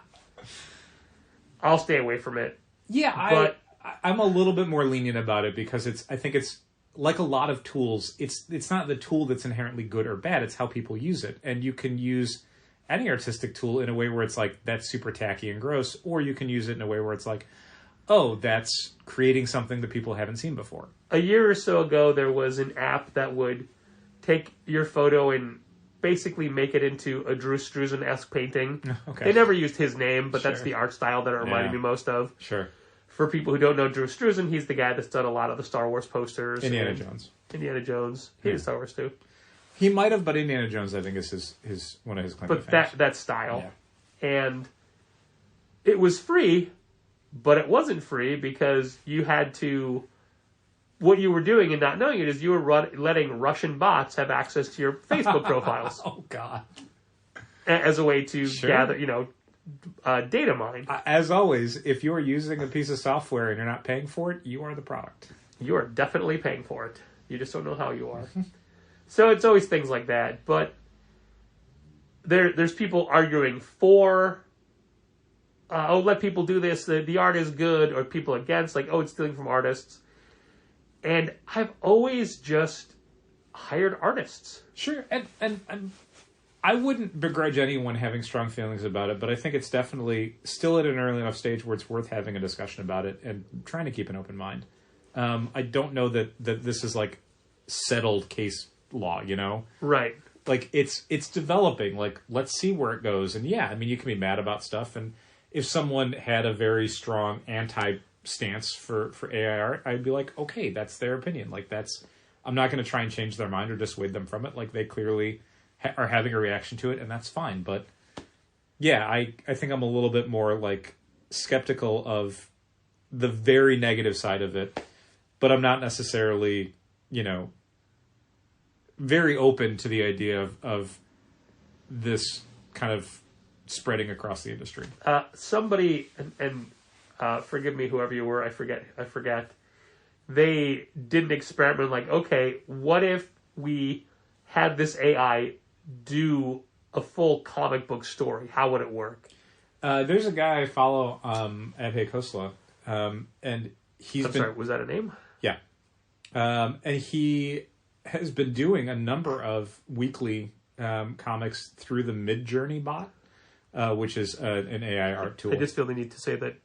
I'll stay away from it. Yeah, But- I'm a little bit more lenient about it because I think it's like a lot of tools. It's not the tool that's inherently good or bad. It's how people use it. And you can use any artistic tool in a way where it's like, that's super tacky and gross, or you can use it in a way where it's like, oh, that's creating something that people haven't seen before. A year or so ago, there was an app that would take your photo and basically make it into a Drew Struzan-esque painting. Okay. They never used his name, but that's Sure. the art style that it reminded me most of. Sure. For people who don't know Drew Struzan, he's the guy that's done a lot of the Star Wars posters. Indiana Jones. Indiana Jones. He did Star Wars too. He might have, but Indiana Jones, I think, is his one of his claims to But fame. that style. And it was free, but it wasn't free because you had to... What you were doing and not knowing it is you were letting Russian bots have access to your Facebook profiles. Oh, God. As a way to Sure. gather, data mine. As always, if you're using a piece of software and you're not paying for it, you are the product. You are definitely paying for it. You just don't know how you are. So it's always things like that. But there's people arguing for, let people do this. The art is good, or people against, like, it's stealing from artists. And I've always just hired artists. Sure, and I wouldn't begrudge anyone having strong feelings about it, but I think it's definitely still at an early enough stage where it's worth having a discussion about it and trying to keep an open mind. I don't know that this is like settled case law, Right. Like it's developing. Like, let's see where it goes. And yeah, I mean, you can be mad about stuff, and if someone had a very strong anti-stance for AI art, I'd be like, okay, that's their opinion. Like, I'm not going to try and change their mind or dissuade them from it. Like, they clearly are having a reaction to it, and that's fine. But yeah, I think I'm a little bit more like skeptical of the very negative side of it, but I'm not necessarily, very open to the idea of this kind of spreading across the industry. Somebody, and forgive me, whoever you were, I forget. They did an experiment like, okay, what if we had this AI do a full comic book story? How would it work? There's a guy I follow at Hey Kosla, and he's sorry, was that a name? Yeah. And he has been doing a number of weekly comics through the Midjourney bot, which is an AI art tool. I just feel the need to say that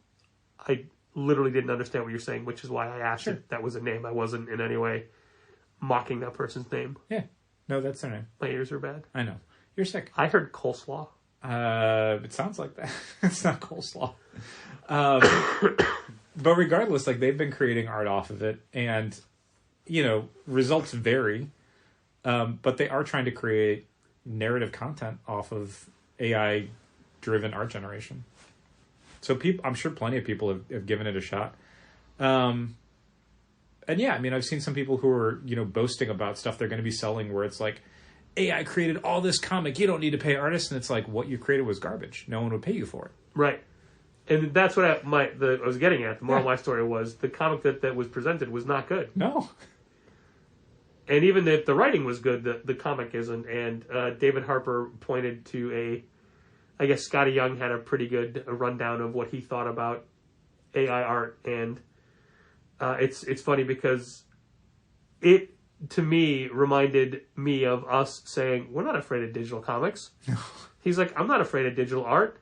I literally didn't understand what you're saying, which is why I asked if that was a name. I wasn't in any way mocking that person's name. Yeah. No, that's their name. My ears are bad. I know. You're sick. I heard coleslaw. It sounds like that. It's not coleslaw. But regardless, like, they've been creating art off of it, and results vary, but they are trying to create narrative content off of AI-driven art generation. So I'm sure plenty of people have given it a shot. And yeah, I mean, I've seen some people who are, boasting about stuff they're going to be selling where it's like, AI created all this comic, you don't need to pay artists, and it's like, what you created was garbage. No one would pay you for it. Right. And that's what I was getting at. The moral of my story was the comic that was presented was not good. No. And even if the writing was good, the comic isn't. And David Harper pointed to I guess Scotty Young had a pretty good rundown of what he thought about AI art. And it's funny because it, to me, reminded me of us saying, we're not afraid of digital comics. No. He's like, I'm not afraid of digital art.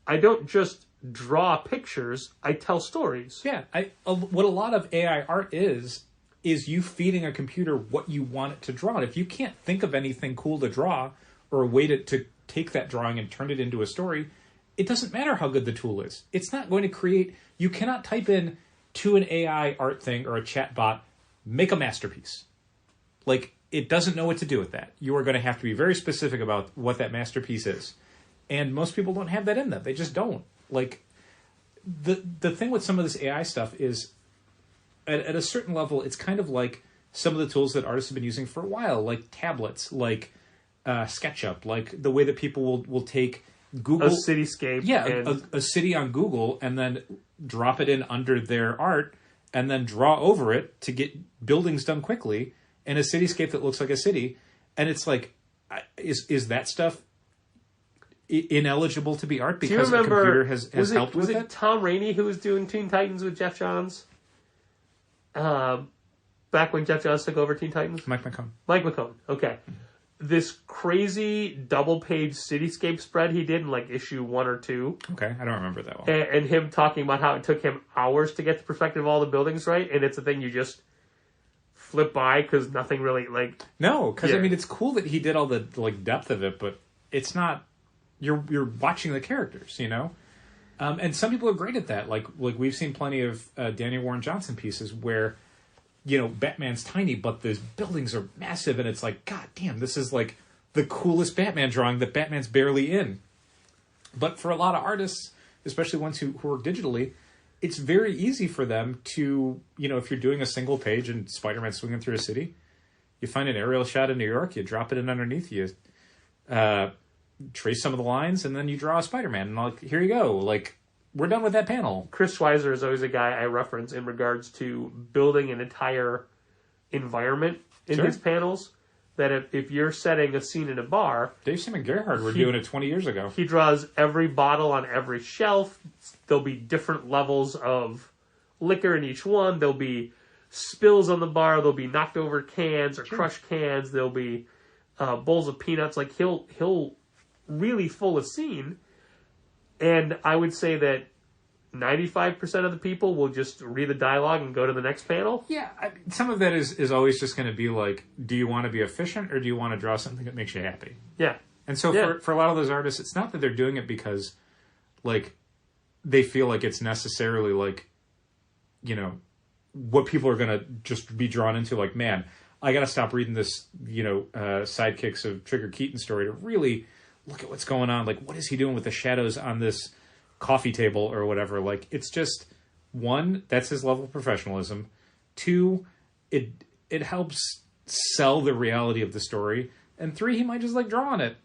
I don't just draw pictures, I tell stories. Yeah, what a lot of AI art is you feeding a computer what you want it to draw. And if you can't think of anything cool to draw or a way to take that drawing and turn it into a story, it doesn't matter how good the tool is. It's not going to create... You cannot type in to an AI art thing or a chat bot, make a masterpiece. Like, it doesn't know what to do with that. You are going to have to be very specific about what that masterpiece is. And most people don't have that in them. They just don't. Like, the thing with some of this AI stuff is, at a certain level, it's kind of like some of the tools that artists have been using for a while, like tablets, like SketchUp, like the way that people will take Google... A cityscape. Yeah, and... a city on Google, and then drop it in under their art, and then draw over it to get buildings done quickly, and a cityscape that looks like a city. And it's like, is that stuff ineligible to be art because a computer has helped with it? Was it Tom Rainey who was doing Teen Titans with Jeff Johns? Back when Jeff Johns took over Teen Titans? Mike McCone. Mike McCone, okay. This crazy double-page cityscape spread he did in like issue 1 or 2. Okay, I don't remember that one. And him talking about how it took him hours to get the perspective of all the buildings right, and it's a thing you just flip by because nothing really like. No, because Yeah. I mean, it's cool that he did all the like depth of it, but it's not. You're watching the characters, you know. And some people are great at that. Like we've seen plenty of Daniel Warren Johnson pieces where, you know, Batman's tiny, but the buildings are massive, and it's like, God damn, this is like the coolest Batman drawing that Batman's barely in. But for a lot of artists, especially ones who work digitally, it's very easy for them to, you know, if you're doing a single page and Spider-Man's swinging through a city, you find an aerial shot of New York, you drop it in underneath, you trace some of the lines, and then you draw a Spider-Man, and like, here you go. Like, we're done with that panel. Chris Schweizer is always a guy I reference in regards to building an entire environment in Sure. his panels. That if you're setting a scene in a bar, Dave Simon Gerhardt were doing it 20 years ago. he draws every bottle on every shelf. There'll be different levels of liquor in each one. There'll be spills on the bar. There'll be knocked over cans or crushed cans. There'll be bowls of peanuts. Like he'll really full a scene. And I would say that 95% of the people will just read the dialogue and go to the next panel. Yeah, some of that is always just going to be like, do you want to be efficient or do you want to draw something that makes you happy? Yeah. And so Yeah. for a lot of those artists, it's not that they're doing it because, like, they feel like it's necessarily, like, you know, what people are going to just be drawn into. Like, man, I got to stop reading this, you know, Sidekicks of Trigger Keaton story to really look at what's going on. Like, what is he doing with the shadows on this coffee table or whatever? Like, it's just, one, that's his level of professionalism. Two, it helps sell the reality of the story. And three, he might just like drawing it.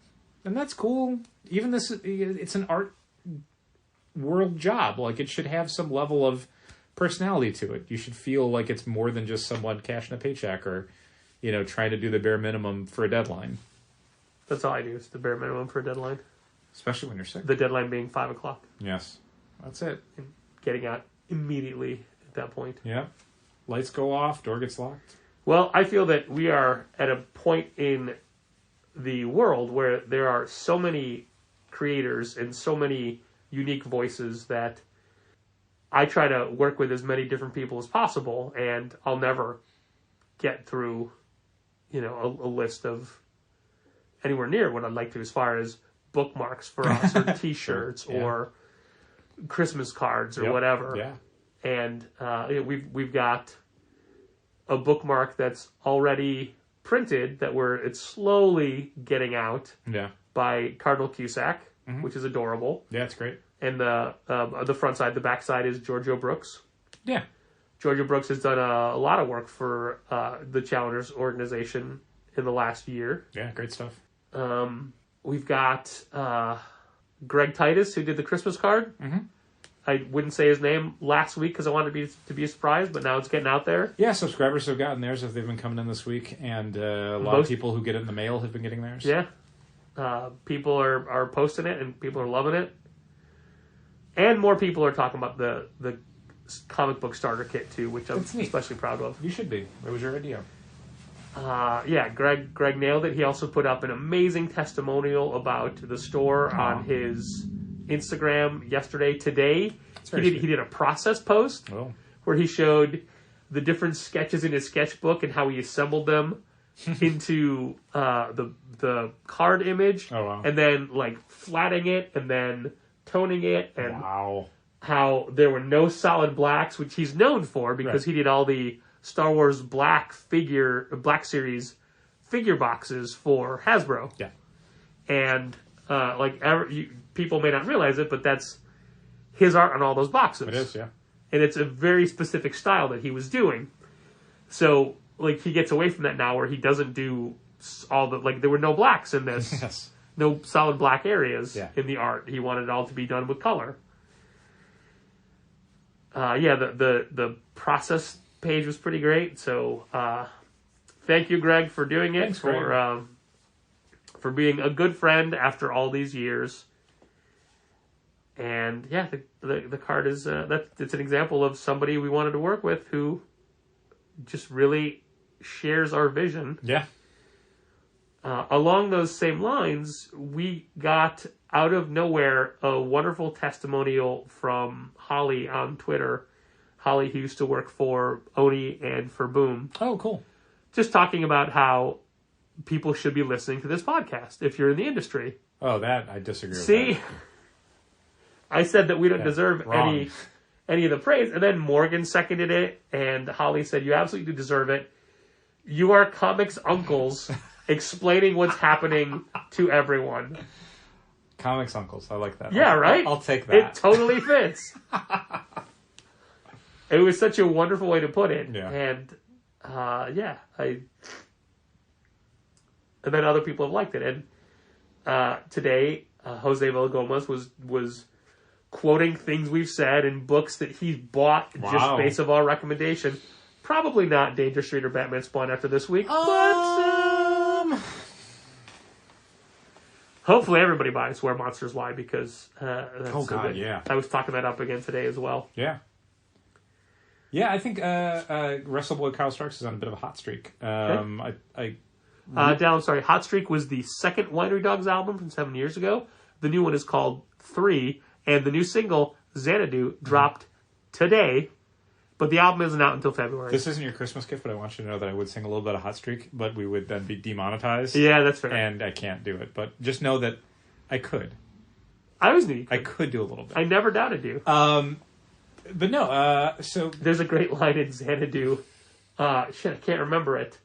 And that's cool. Even this, it's an art world job. Like, it should have some level of personality to it. You should feel like it's more than just someone cashing a paycheck or, you know, trying to do the bare minimum for a deadline. That's all I do is the bare minimum for a deadline. Especially when you're sick. The deadline being 5 o'clock. Yes. That's it. And getting out immediately at that point. Yeah. Lights go off, door gets locked. Well, I feel that we are at a point in the world where there are so many creators and so many unique voices that I try to work with as many different people as possible, and I'll never get through, you know, a list of anywhere near what I'd like to as far as bookmarks for us or t-shirts Sure. Yeah. or Christmas cards or Yep. whatever. Yeah. And we've got a bookmark that's already printed that it's slowly getting out Yeah. by Cardinal Cusack, which is adorable. Yeah, it's great. And the front side, the back side is Giorgio Brooks. Yeah. Giorgio Brooks has done a lot of work for the Challengers organization in the last year. Yeah, great stuff. We've got Greg Titus, who did the Christmas card. Mm-hmm. I wouldn't say his name last week because I wanted to be a surprise, but now it's getting out there. Yeah, subscribers have gotten theirs as they've been coming in this week, and a lot of people who get it in the mail have been getting theirs. Yeah. People are posting it, and people are loving it. And more people are talking about the comic book starter kit, too, which I'm That's neat. especially proud of. You should be. It was your idea. Yeah, Greg nailed it. He also put up an amazing testimonial about the store on his Instagram today. He did a process post Oh. where he showed the different sketches in his sketchbook and how he assembled them into the card image. Oh, wow. And then like flattening it and then toning it, and Wow. how there were no solid blacks, which he's known for because he did all the Star Wars Black Series figure boxes for Hasbro. Yeah. And people may not realize it, but that's his art on all those boxes. It is, yeah. And it's a very specific style that he was doing. So, like, he gets away from that now, where he doesn't do all the, like, there were no blacks in this. Yes. No solid black areas Yeah. in the art. He wanted it all to be done with color. The process page was pretty great. So, thank you, Greg, for doing it. Thanks, Greg. For being a good friend after all these years. And yeah, the card is it's an example of somebody we wanted to work with who just really shares our vision. Yeah. Along those same lines, we got out of nowhere a wonderful testimonial from Holly on Twitter. Holly, who used to work for Oni and for Boom. Oh, cool. just talking about how people should be listening to this podcast if you're in the industry. Oh, that I disagree with. See, I said that we don't deserve any of the praise, and then Morgan seconded it, and Holly said you absolutely deserve it. You are comics uncles explaining what's happening to everyone. Comics uncles, I like that. Yeah, right? I'll take that. It totally fits. It was such a wonderful way to put it. Yeah. And, and then other people have liked it. And today, Jose Villagomez was quoting things we've said in books that he's bought just based of our recommendation. Probably not Danger Street or Batman Spawn after this week, but hopefully everybody buys Where Monsters Lie because that's so good. Yeah. I was talking that up again today as well. Yeah. Yeah, I think WrestleBoy Kyle Starks is on a bit of a hot streak. Down, sorry, Hot Streak was the second Winery Dogs album from 7 years ago. The new one is called 3, and the new single, Xanadu, dropped today, but the album isn't out until February. This isn't your Christmas gift, but I want you to know that I would sing a little bit of Hot Streak, but we would then be demonetized. Yeah, that's fair. And I can't do it, but just know that I could. I always knew you could. I could do a little bit. I never doubted you. But no, so... There's a great line in Xanadu. I can't remember it.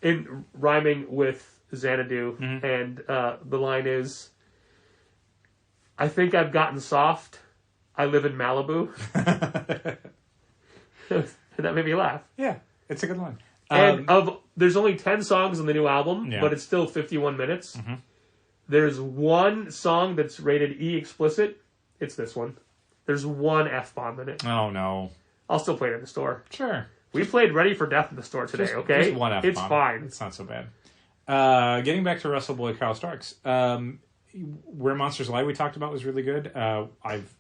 In rhyming with Xanadu, and the line is, I think I've gotten soft. I live in Malibu. And that made me laugh. Yeah, it's a good line. And there's only 10 songs on the new album, but it's still 51 minutes. Mm-hmm. There's one song that's rated E explicit. It's this one. There's one F-bomb in it. Oh, no. I'll still play it in the store. Sure. We played Ready for Death in the store today, okay? Just one F-bomb. It's fine. It's not so bad. Getting back to WrestleBoy Kyle Starks. Where Monsters Lie we talked about was really good. I've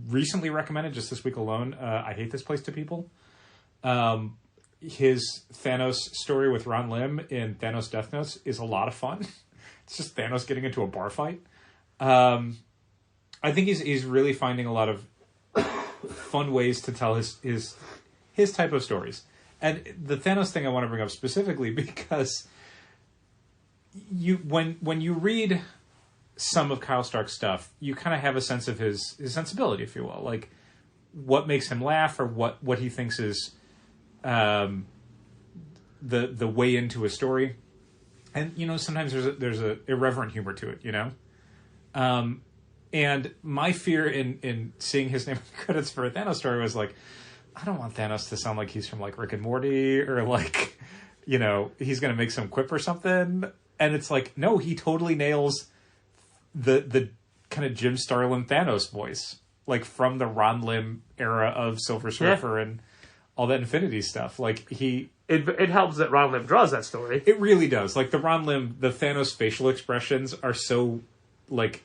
recently recommended, just this week alone, I Hate This Place to people. His Thanos story with Ron Lim in Thanos Death Notes is a lot of fun. It's just Thanos getting into a bar fight. I think he's really finding a lot of fun ways to tell his type of stories. And the Thanos thing I want to bring up specifically because when you read some of Kyle Stark's stuff, you kind of have a sense of his sensibility, if you will, like what makes him laugh or what he thinks is the way into a story. And sometimes there's a irreverent humor to it, And my fear in seeing his name in the credits for a Thanos story was like, I don't want Thanos to sound like he's from like Rick and Morty or like, he's going to make some quip or something. And it's like, no, he totally nails the kind of Jim Starlin Thanos voice, like from the Ron Lim era of Silver Surfer and all that Infinity stuff. Like It helps that Ron Lim draws that story. It really does. Like the Thanos facial expressions are so like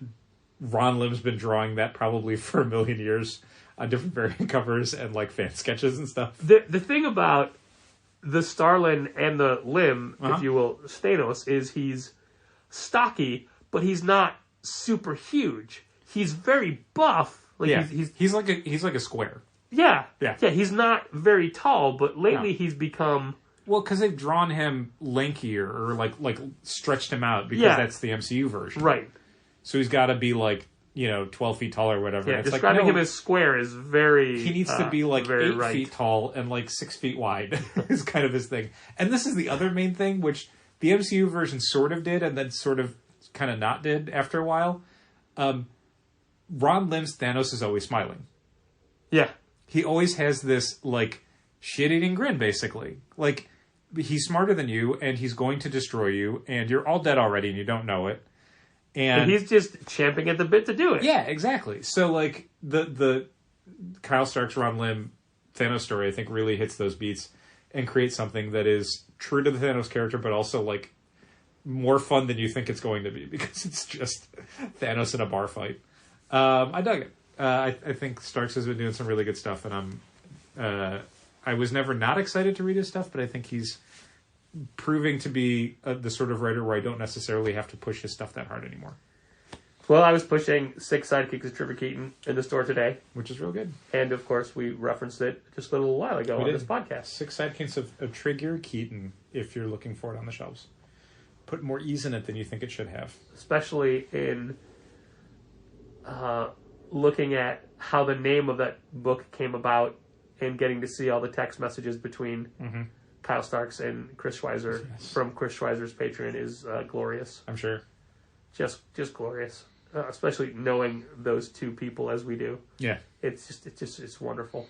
Ron Lim's been drawing that probably for a million years on different variant covers and like fan sketches and stuff. The thing about the Starlin and the Lim, if you will, Thanos, is he's stocky, but he's not super huge. He's very buff. Like he's like a square. Yeah. He's not very tall, but lately he's become because they've drawn him lankier or like stretched him out because that's the MCU version, right? So he's got to be like 12 feet tall or whatever. Yeah, it's describing like, him as square is very. He needs to be like 8 right. feet tall and like 6 feet wide is kind of his thing. And this is the other main thing, which the MCU version sort of did and then sort of kind of not did after a while. Ron Lim's Thanos is always smiling. Yeah. He always has this like shit-eating grin, basically. Like he's smarter than you and he's going to destroy you and you're all dead already and you don't know it. And he's just champing at the bit to do it. Yeah, exactly. So like the Kyle Stark's Ron Lim Thanos story, I think really hits those beats and creates something that is true to the Thanos character, but also like more fun than you think it's going to be because it's just Thanos in a bar fight. I dug it. I think Starks has been doing some really good stuff, and I was never not excited to read his stuff, but I think he's proving to be the sort of writer where I don't necessarily have to push his stuff that hard anymore. Well, I was pushing 6 Sidekicks of Trevor Keaton in the store today. Which is real good. And, of course, we referenced it just a little while ago on this podcast. 6 Sidekicks of Trigger Keaton, if you're looking for it on the shelves. Put more ease in it than you think it should have. Especially in looking at how the name of that book came about and getting to see all the text messages between Kyle Starks and Chris Schweizer from Chris Schweizer's Patreon is glorious. I'm sure. Just glorious. Especially knowing those two people as we do. Yeah. It's wonderful.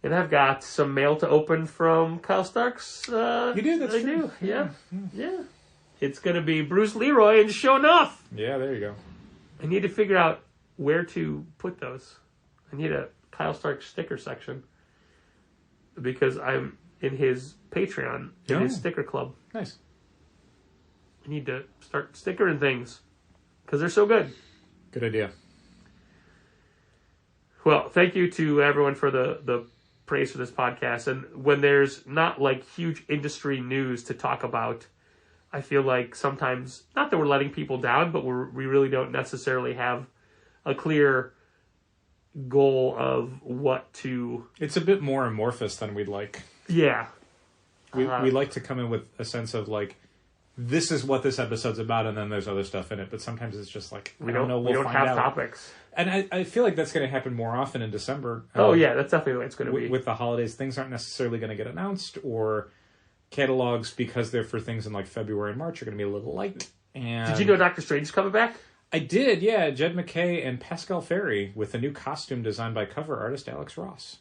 And I've got some mail to open from Kyle Starks. You do? That's true. I do. Yeah. It's going to be Bruce Leroy and Show Enough. Yeah, there you go. I need to figure out where to put those. I need a Kyle Starks sticker section because I'm in his Patreon, in his sticker club. Nice. I need to start stickering things because they're so good. Good idea. Well, thank you to everyone for the praise for this podcast. And when there's not like huge industry news to talk about, I feel like sometimes, not that we're letting people down, but we really don't necessarily have a clear goal of what to... It's a bit more amorphous than we'd like. Yeah. We like to come in with a sense of like, this is what this episode's about, and then there's other stuff in it. But sometimes it's just like, we don't have topics. And I feel like that's going to happen more often in December. Yeah, that's definitely the way it's going to be. With the holidays, things aren't necessarily going to get announced, or catalogs, because they're for things in like February and March, are going to be a little light. And did you know Dr. Strange is coming back? I did, yeah. Jed McKay and Pascal Ferry with a new costume designed by cover artist Alex Ross.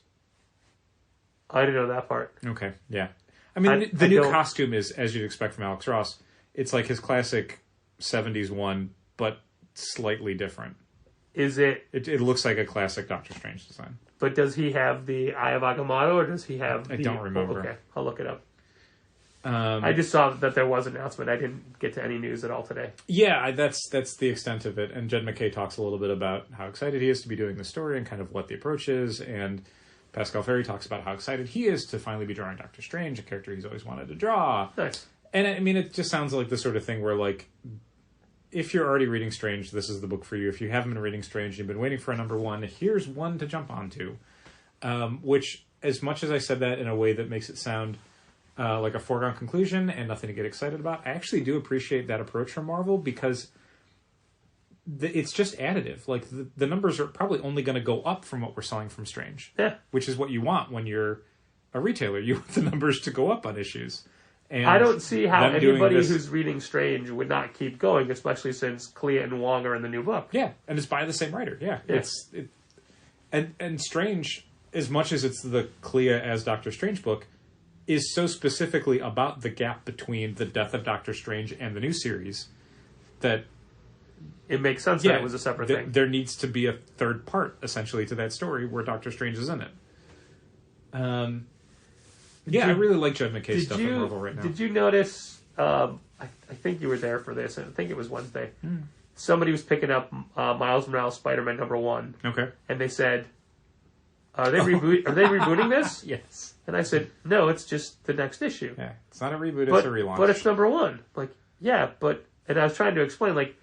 I didn't know that part. Okay, yeah. I mean, the new costume is, as you'd expect from Alex Ross, it's like his classic 70s one, but slightly different. Is it... It looks like a classic Doctor Strange design. But does he have the Eye of Agamotto, or does he have... I don't remember. Okay, I'll look it up. I just saw that there was an announcement. I didn't get to any news at all today. Yeah, that's the extent of it. And Jed McKay talks a little bit about how excited he is to be doing the story and kind of what the approach is. And Pascal Ferry talks about how excited he is to finally be drawing Doctor Strange, a character he's always wanted to draw. Nice. And I mean, it just sounds like the sort of thing where, like, if you're already reading Strange, this is the book for you. If you haven't been reading Strange, you've been waiting for a number one, here's one to jump onto. Which, as much as I said that in a way that makes it sound like a foregone conclusion and nothing to get excited about, I actually do appreciate that approach from Marvel, because it's just additive. Like, the numbers are probably only going to go up from what we're selling from Strange. Yeah. Which is what you want when you're a retailer. You want the numbers to go up on issues. And I don't see how anybody who's reading Strange would not keep going, especially since Clea and Wong are in the new book. Yeah, and it's by the same writer. Yeah. And Strange, as much as it's the Clea as Doctor Strange book, is so specifically about the gap between the death of Doctor Strange and the new series that it makes sense that it was a separate thing. There needs to be a third part, essentially, to that story where Doctor Strange is in it. I really like Jed McKay's stuff in Marvel right now. Did you notice, I think you were there for this, I think it was Wednesday, somebody was picking up Miles Morales Spider-Man #1. Okay. And they said, are they rebooting this? Yes. And I said, no, it's just the next issue. Yeah, it's not a reboot, it's a relaunch. But it's #1. Like, yeah, and I was trying to explain, like,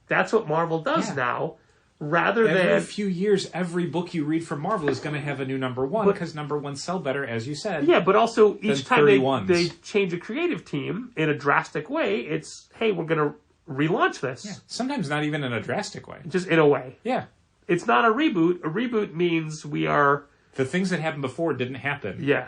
that's what Marvel does now. Every few years, every book you read from Marvel is going to have a new #1, because #1s sell better, as you said. Yeah, but also each time they change a creative team in a drastic way, it's, hey, we're going to relaunch this. Yeah. Sometimes not even in a drastic way. Just in a way. Yeah. It's not a reboot. A reboot means we are... The things that happened before didn't happen. Yeah.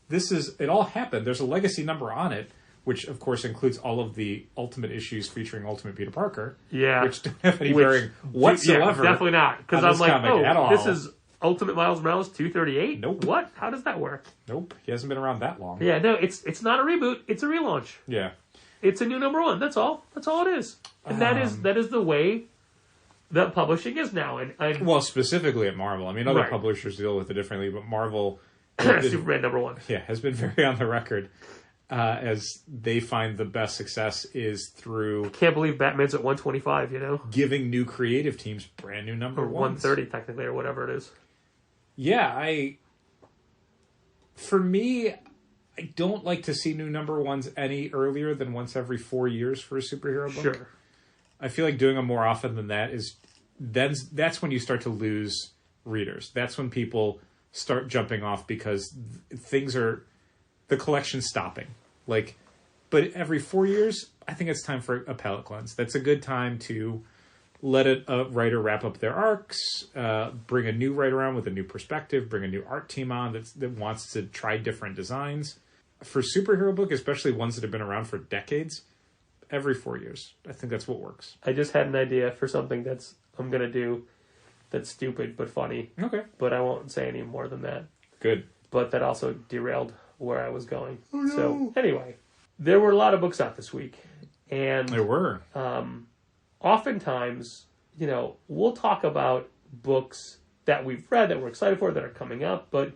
It all happened. There's a legacy number on it, which, of course, includes all of the Ultimate issues featuring Ultimate Peter Parker. Yeah. Which don't have any bearing whatsoever. Yeah, definitely not. Because I'm like, this is Ultimate Miles Morales 238? Nope. What? How does that work? Nope. He hasn't been around that long. Yeah, no, it's not a reboot. It's a relaunch. Yeah. It's a new #1. That's all. That's all it is. And that is the way that publishing is now. And well, specifically at Marvel. I mean, other publishers deal with it differently, but Marvel... Superman #1. Yeah, has been very on the record as they find the best success is through... Can't believe Batman's at 125, you know? Giving new creative teams brand new #1s. Or 130, technically, or whatever it is. Yeah, for me, I don't like to see new #1s any earlier than once every 4 years for a superhero book. Sure. I feel like doing them more often than that that's when you start to lose readers. That's when people start jumping off because the collection's stopping. Like, but every 4 years, I think it's time for a palette cleanse. That's a good time to let a writer wrap up their arcs, bring a new writer on with a new perspective, bring a new art team on that wants to try different designs. For superhero book, especially ones that have been around for decades, every 4 years. I think that's what works. I just had an idea for something I'm going to do that's stupid but funny. Okay. But I won't say any more than that. Good. But that also derailed where I was going. Oh, no. So, anyway, there were a lot of books out this week. And there were. Oftentimes, we'll talk about books that we've read, that we're excited for, that are coming up, but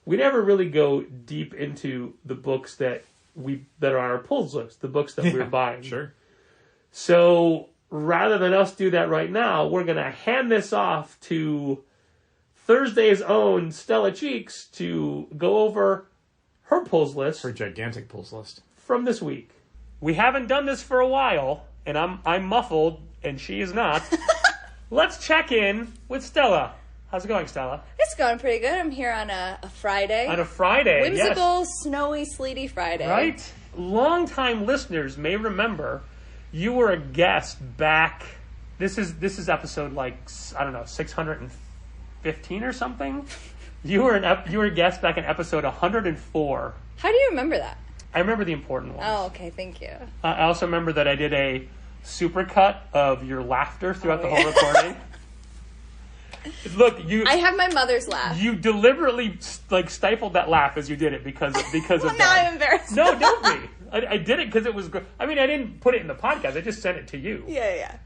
we never really go deep into the books that are on our pulls list, the books that we're buying. Sure. So rather than us do that right now, we're going to hand this off to Thursday's own Stella Cheeks to go over her pulls list. Her gigantic pulls list. From this week. We haven't done this for a while, and I'm muffled, and she is not. Let's check in with Stella. How's it going, Stella? It's going pretty good. I'm here on a Friday. On a Friday, Whimsical, yes. Snowy, sleety Friday. Right? Long-time listeners may remember you were a guest back... This is episode, 615 or something? You were a guest back in episode 104. How do you remember that? I remember the important ones. Oh, okay. Thank you. I also remember that I did a supercut of your laughter throughout the whole recording. Look, I have my mother's laugh. You deliberately stifled that laugh as you did it because of now that. I'm embarrassed. No, don't be. I did it because it was good. I mean, I didn't put it in the podcast. I just sent it to you. Yeah.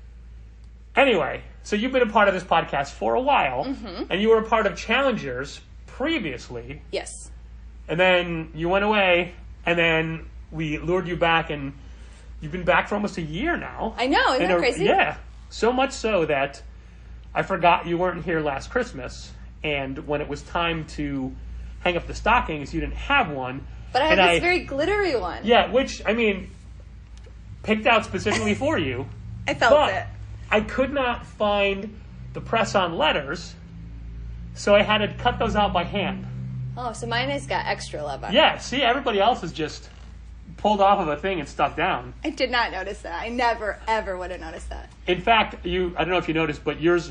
Anyway, so you've been a part of this podcast for a while, and you were a part of Challengers previously. Yes. And then you went away, and then we lured you back, and you've been back for almost a year now. I know, isn't that crazy? Yeah. So much so that I forgot you weren't here last Christmas, and when it was time to hang up the stockings, you didn't have one. But I had this very glittery one. Yeah, which, picked out specifically for you. I felt it. I could not find the press-on letters, so I had to cut those out by hand. Oh, so mine has got extra love on it. Yeah, see, everybody else is just pulled off of a thing and stuck down. I did not notice that. I never, ever would have noticed that. In fact, I don't know if you noticed, but yours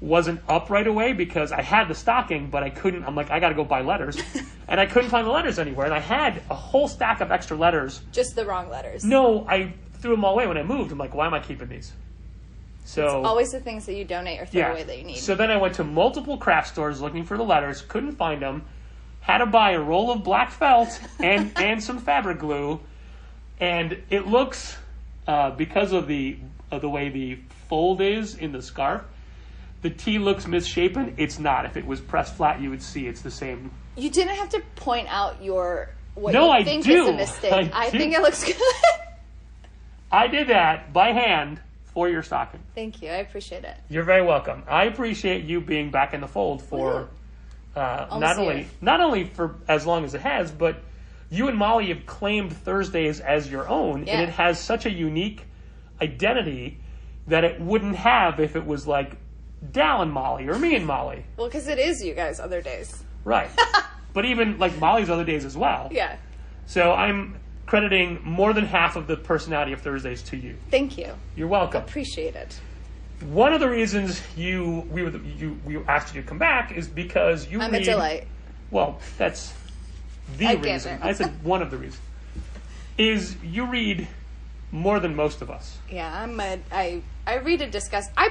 wasn't up right away because I had the stocking, but I couldn't. I'm like, I got to go buy letters. And I couldn't find the letters anywhere. And I had a whole stack of extra letters. Just the wrong letters. No, I threw them all away when I moved. I'm like, why am I keeping these? So it's always the things that you donate or throw away that you need. So then I went to multiple craft stores looking for the letters, couldn't find them, had to buy a roll of black felt and some fabric glue, and it looks, because of the way the fold is in the scarf, the T looks misshapen. It's not. If it was pressed flat, you would see it's the same. You didn't have to point out what no, you think is a mistake. I think it looks good. I did that by hand for your stocking. Thank you. I appreciate it. You're very welcome. I appreciate you being back in the fold for not only for as long as it has, but you and Molly have claimed Thursdays as your own, and it has such a unique identity that it wouldn't have if it was like Dal and Molly or me and Molly. Well, because it is you guys other days. Right. But even like Molly's other days as well. Yeah. So I'm crediting more than half of the personality of Thursdays to you. Thank you. You're welcome. Appreciate it. One of the reasons we asked you to come back is because you I'm a delight. Well, that's the reason. I said one of the reasons. Is you read more than most of us. Yeah, I read and discuss. I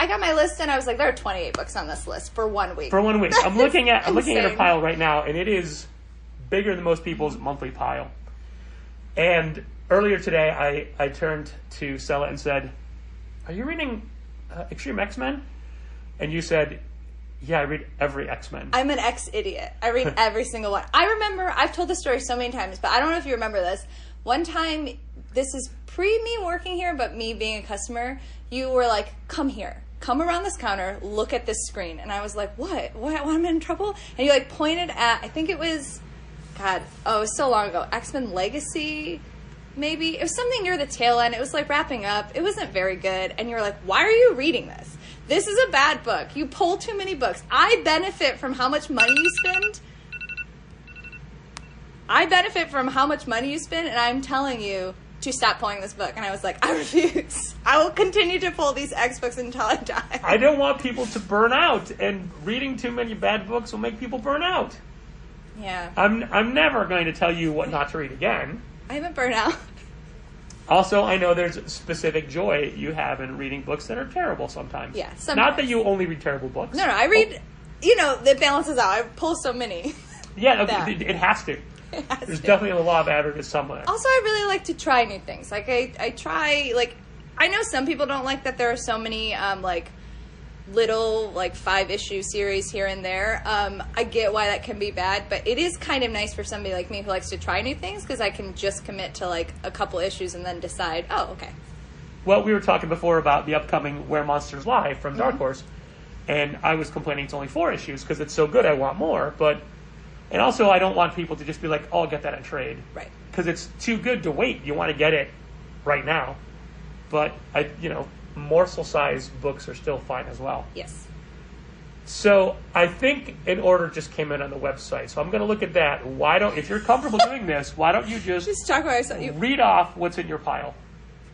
got my list and I was like, there are 28 books on this list for 1 week. For 1 week. I'm looking at a pile right now, and it is bigger than most people's monthly pile. And earlier today, I turned to Stella and said, "Are you reading Extreme X-Men?" And you said, "Yeah, I read every X-Men." I'm an X-idiot. I read every single one. I remember, I've told this story so many times, but I don't know if you remember this. One time, this is pre-me working here, but me being a customer, you were like, "Come here. Come around this counter, look at this screen." And I was like, what? I'm in trouble? And you pointed at, I think it was, it was so long ago, X-Men Legacy maybe. It was something near the tail end. It was like wrapping up. It wasn't very good. And you were like, why are you reading this? This is a bad book. You pull too many books. I benefit from how much money you spend. And I'm telling you to stop pulling this book. And I was like, I refuse. I will continue to pull these X books until I die. I don't want people to burn out, and reading too many bad books will make people burn out. Yeah. I'm never going to tell you what not to read again. I haven't burned out. Also, I know there's specific joy you have in reading books that are terrible sometimes. Yeah, sometimes. Not that you only read terrible books. No, I read, it balances out. I pull so many. Yeah, that. it has to. There's definitely a law of averages somewhere. Also, I really like to try new things. Like, I try, like, I know some people don't like that there are so many, little, 5-issue series here and there. I get why that can be bad, but it is kind of nice for somebody like me who likes to try new things, because I can just commit to, a couple issues and then decide, oh, okay. Well, we were talking before about the upcoming Where Monsters Lie from Dark Horse, and I was complaining it's only 4 issues because it's so good I want more, and also I don't want people to just be like, oh, I'll get that in trade. Right. Because it's too good to wait. You want to get it right now. But, morsel-sized books are still fine as well. Yes. So I think an order just came in on the website. So I'm going to look at that. If you're comfortable doing this, why don't you just talk about yourself. Read off what's in your pile?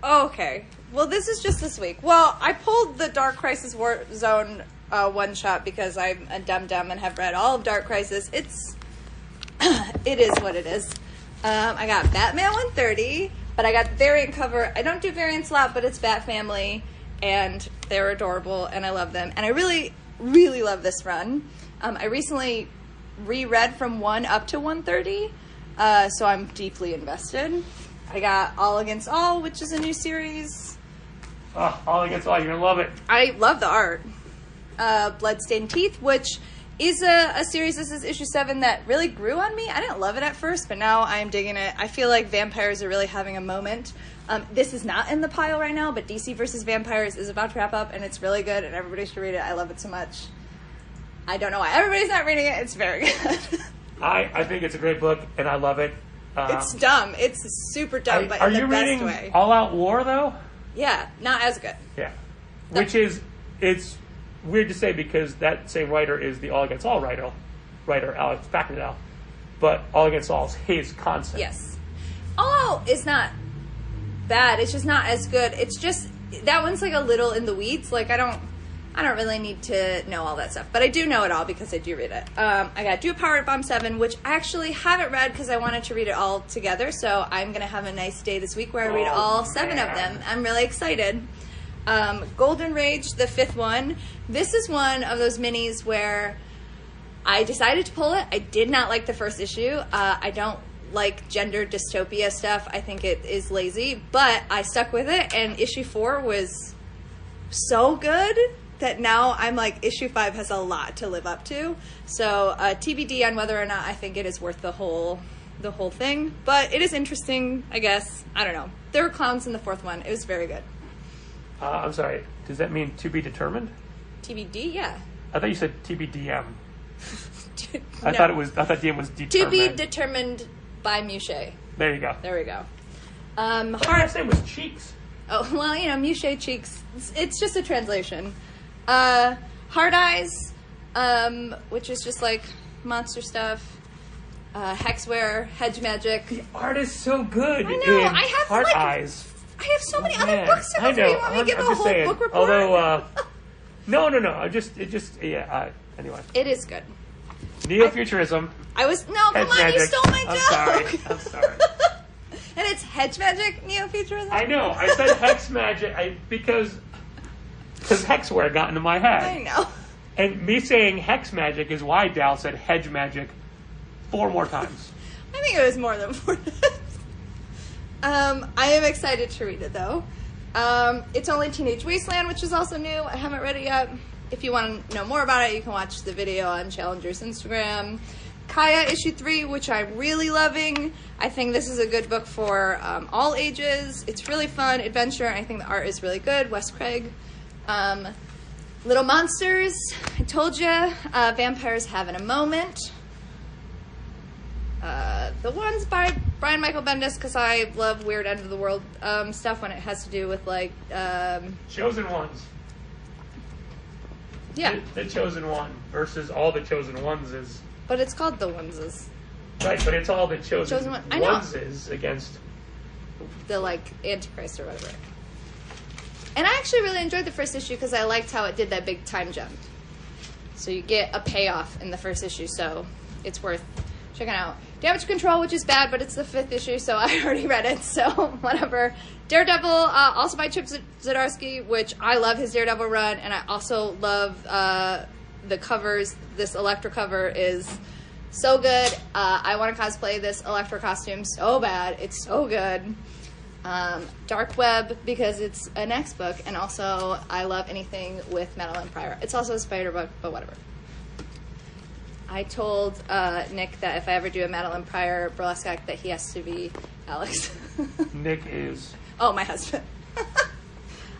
Okay. Well, this is just this week. Well, I pulled the Dark Crisis Warzone one-shot because I'm a dum-dum and have read all of Dark Crisis. It is what it is. I got Batman 130, but I got the variant cover. I don't do variants a lot, but it's Bat Family, and they're adorable, and I love them. And I really, really love this run. I recently reread from 1 up to 130, so I'm deeply invested. I got All Against All, which is a new series. Oh, All Against All, you're going to love it. I love the art. Bloodstained Teeth, which is a series, this is issue 7, that really grew on me. I didn't love it at first, but now I am digging it. I feel like vampires are really having a moment. This is not in the pile right now, but DC vs. Vampires is about to wrap up, and it's really good, and everybody should read it. I love it so much. I don't know why everybody's not reading it. It's very good. I think it's a great book, and I love it. It's dumb. It's super dumb, but in the best way. Are you reading All Out War, though? Yeah, not as good. Yeah. It's weird to say because that same writer is the All Against All writer Alex Backendale, but All Against All is his concept. Yes. All Out is not bad. It's just not as good. It's just, that one's a little in the weeds. I don't really need to know all that stuff, but I do know it all because I do read it. I got Do Power Bomb 7, which I actually haven't read because I wanted to read it all together, so I'm going to have a nice day this week where I read all 7 of them. I'm really excited. Golden Rage, the 5th one. This is one of those minis where I decided to pull it. I did not like the first issue. I don't like gender dystopia stuff. I think it is lazy, but I stuck with it, and issue 4 was so good that now I'm issue 5 has a lot to live up to. So TBD on whether or not I think it is worth the whole thing, but it is interesting, I guess. I don't know. There were clowns in the 4th one. It was very good. I'm sorry. Does that mean to be determined? TBD, yeah. I thought you said TBDM. No. I thought DM was determined. To be determined by Mushe. There you go. There we go. Her last name was Cheeks. Oh, well, Mushe Cheeks. It's just a translation. Hard Eyes, which is just monster stuff. Hexware, Hedge Magic. The art is so good. I know. I have Hard Eyes. I have so many other books to go through. You want me to give a whole book report? Although, no. Anyway. It is good. Neo-futurism. Come on, you stole my joke. I'm sorry. And it's Hedge Magic, Neo-futurism? I know. I said Hex Magic because Hexware got into my head. I know. And me saying Hex Magic is why Dal said Hedge Magic 4 more times. I think it was more than 4 times. I am excited to read it, though. It's Only Teenage Wasteland, which is also new. I haven't read it yet. If you want to know more about it, you can watch the video on Challenger's Instagram. Kaya, issue 3, which I'm really loving. I think this is a good book for all ages. It's really fun, adventure, and I think the art is really good. Wes Craig. Little Monsters. I told you, vampires having a moment. The one's by Brian Michael Bendis, because I love weird end of the world stuff when it has to do with like Chosen Ones. Yeah. The Chosen One versus all the Chosen Ones is... But it's called The Oneses. Right, but it's all the Chosen One. I know. Oneses against... The, like, Antichrist or whatever. And I actually really enjoyed the first issue because I liked how it did that big time jump. So you get a payoff in the first issue, so it's worth checking out. Damage Control, which is bad, but it's the 5th issue, so I already read it, so whatever. Daredevil, also by Chip Zdarsky, which I love his Daredevil run, and I also love the covers. This Elektra cover is so good. I want to cosplay this Elektra costume so bad. It's so good. Dark Web, because it's an X book, and also I love anything with Madeline Pryor. It's also a spider book, but whatever. I told Nick that if I ever do a Madeline Pryor burlesque act, that he has to be Alex. Nick is... Oh, my husband.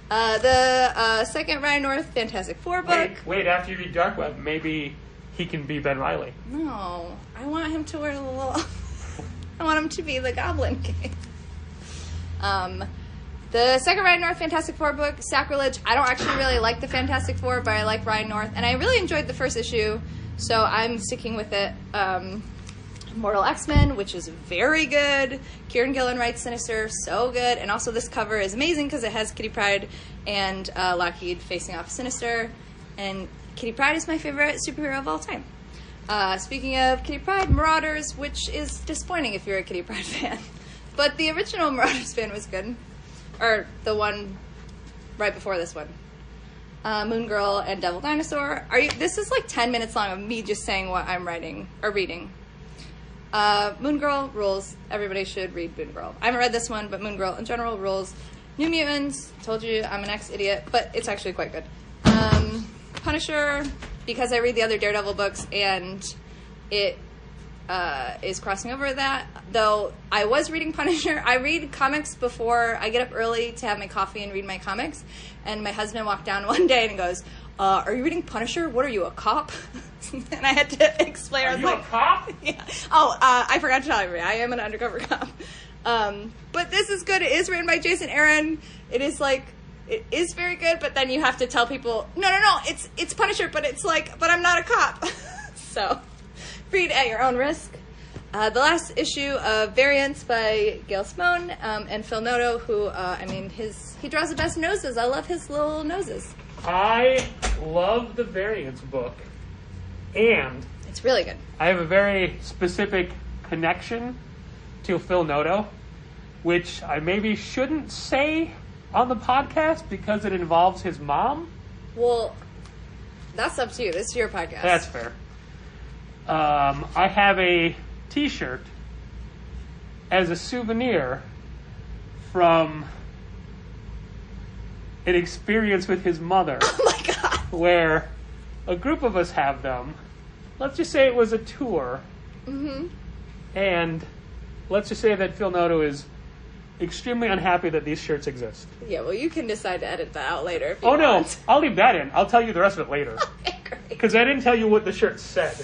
The second Ryan North Fantastic Four book. Wait, after you read Dark Web, maybe he can be Ben Reilly. No, I want him to wear the little... I want him to be the Goblin King. The second Ryan North Fantastic Four book, Sacrilege. I don't actually really like the Fantastic Four, but I like Ryan North, and I really enjoyed the first issue, so I'm sticking with it. Mortal X-Men, which is very good. Kieran Gillen writes Sinister, so good. And also this cover is amazing because it has Kitty Pryde and Lockheed facing off Sinister. And Kitty Pryde is my favorite superhero of all time. Speaking of Kitty Pryde, Marauders, which is disappointing if you're a Kitty Pryde fan. But the original Marauders fan was good. Or the one right before this one. Moon Girl and Devil Dinosaur. This is like 10 minutes long of me just saying what I'm writing or reading. Moon Girl rules. Everybody should read Moon Girl. I haven't read this one, but Moon Girl in general rules. New Mutants. Told you I'm an ex-idiot, but it's actually quite good. Punisher, because I read the other Daredevil books, and it is crossing over that. Though I was reading Punisher. I read comics before I get up early to have my coffee and read my comics. And my husband walked down one day and goes, are you reading Punisher? What are you, a cop? And I had to explain. Are you a cop? Yeah. Oh, I forgot to tell you. I am an undercover cop. But this is good. It is written by Jason Aaron. It is very good, but then you have to tell people, no, it's Punisher, but but I'm not a cop. So, read at your own risk. The last issue of Variants by Gail Simone and Phil Noto, who, he draws the best noses. I love his little noses. I love the Variants book, and it's really good. I have a very specific connection to Phil Noto, which I maybe shouldn't say on the podcast because it involves his mom. Well, that's up to you. This is your podcast. That's fair. I have a t-shirt as a souvenir from an experience with his mother. Oh my god. Where a group of us have them. Let's just say it was a tour. Mm-hmm. And let's just say that Phil Noto is extremely unhappy that these shirts exist. Yeah, well, you can decide to edit that out later if you want. No, I'll leave that in. I'll tell you the rest of it later. Okay, great. Because I didn't tell you what the shirt said.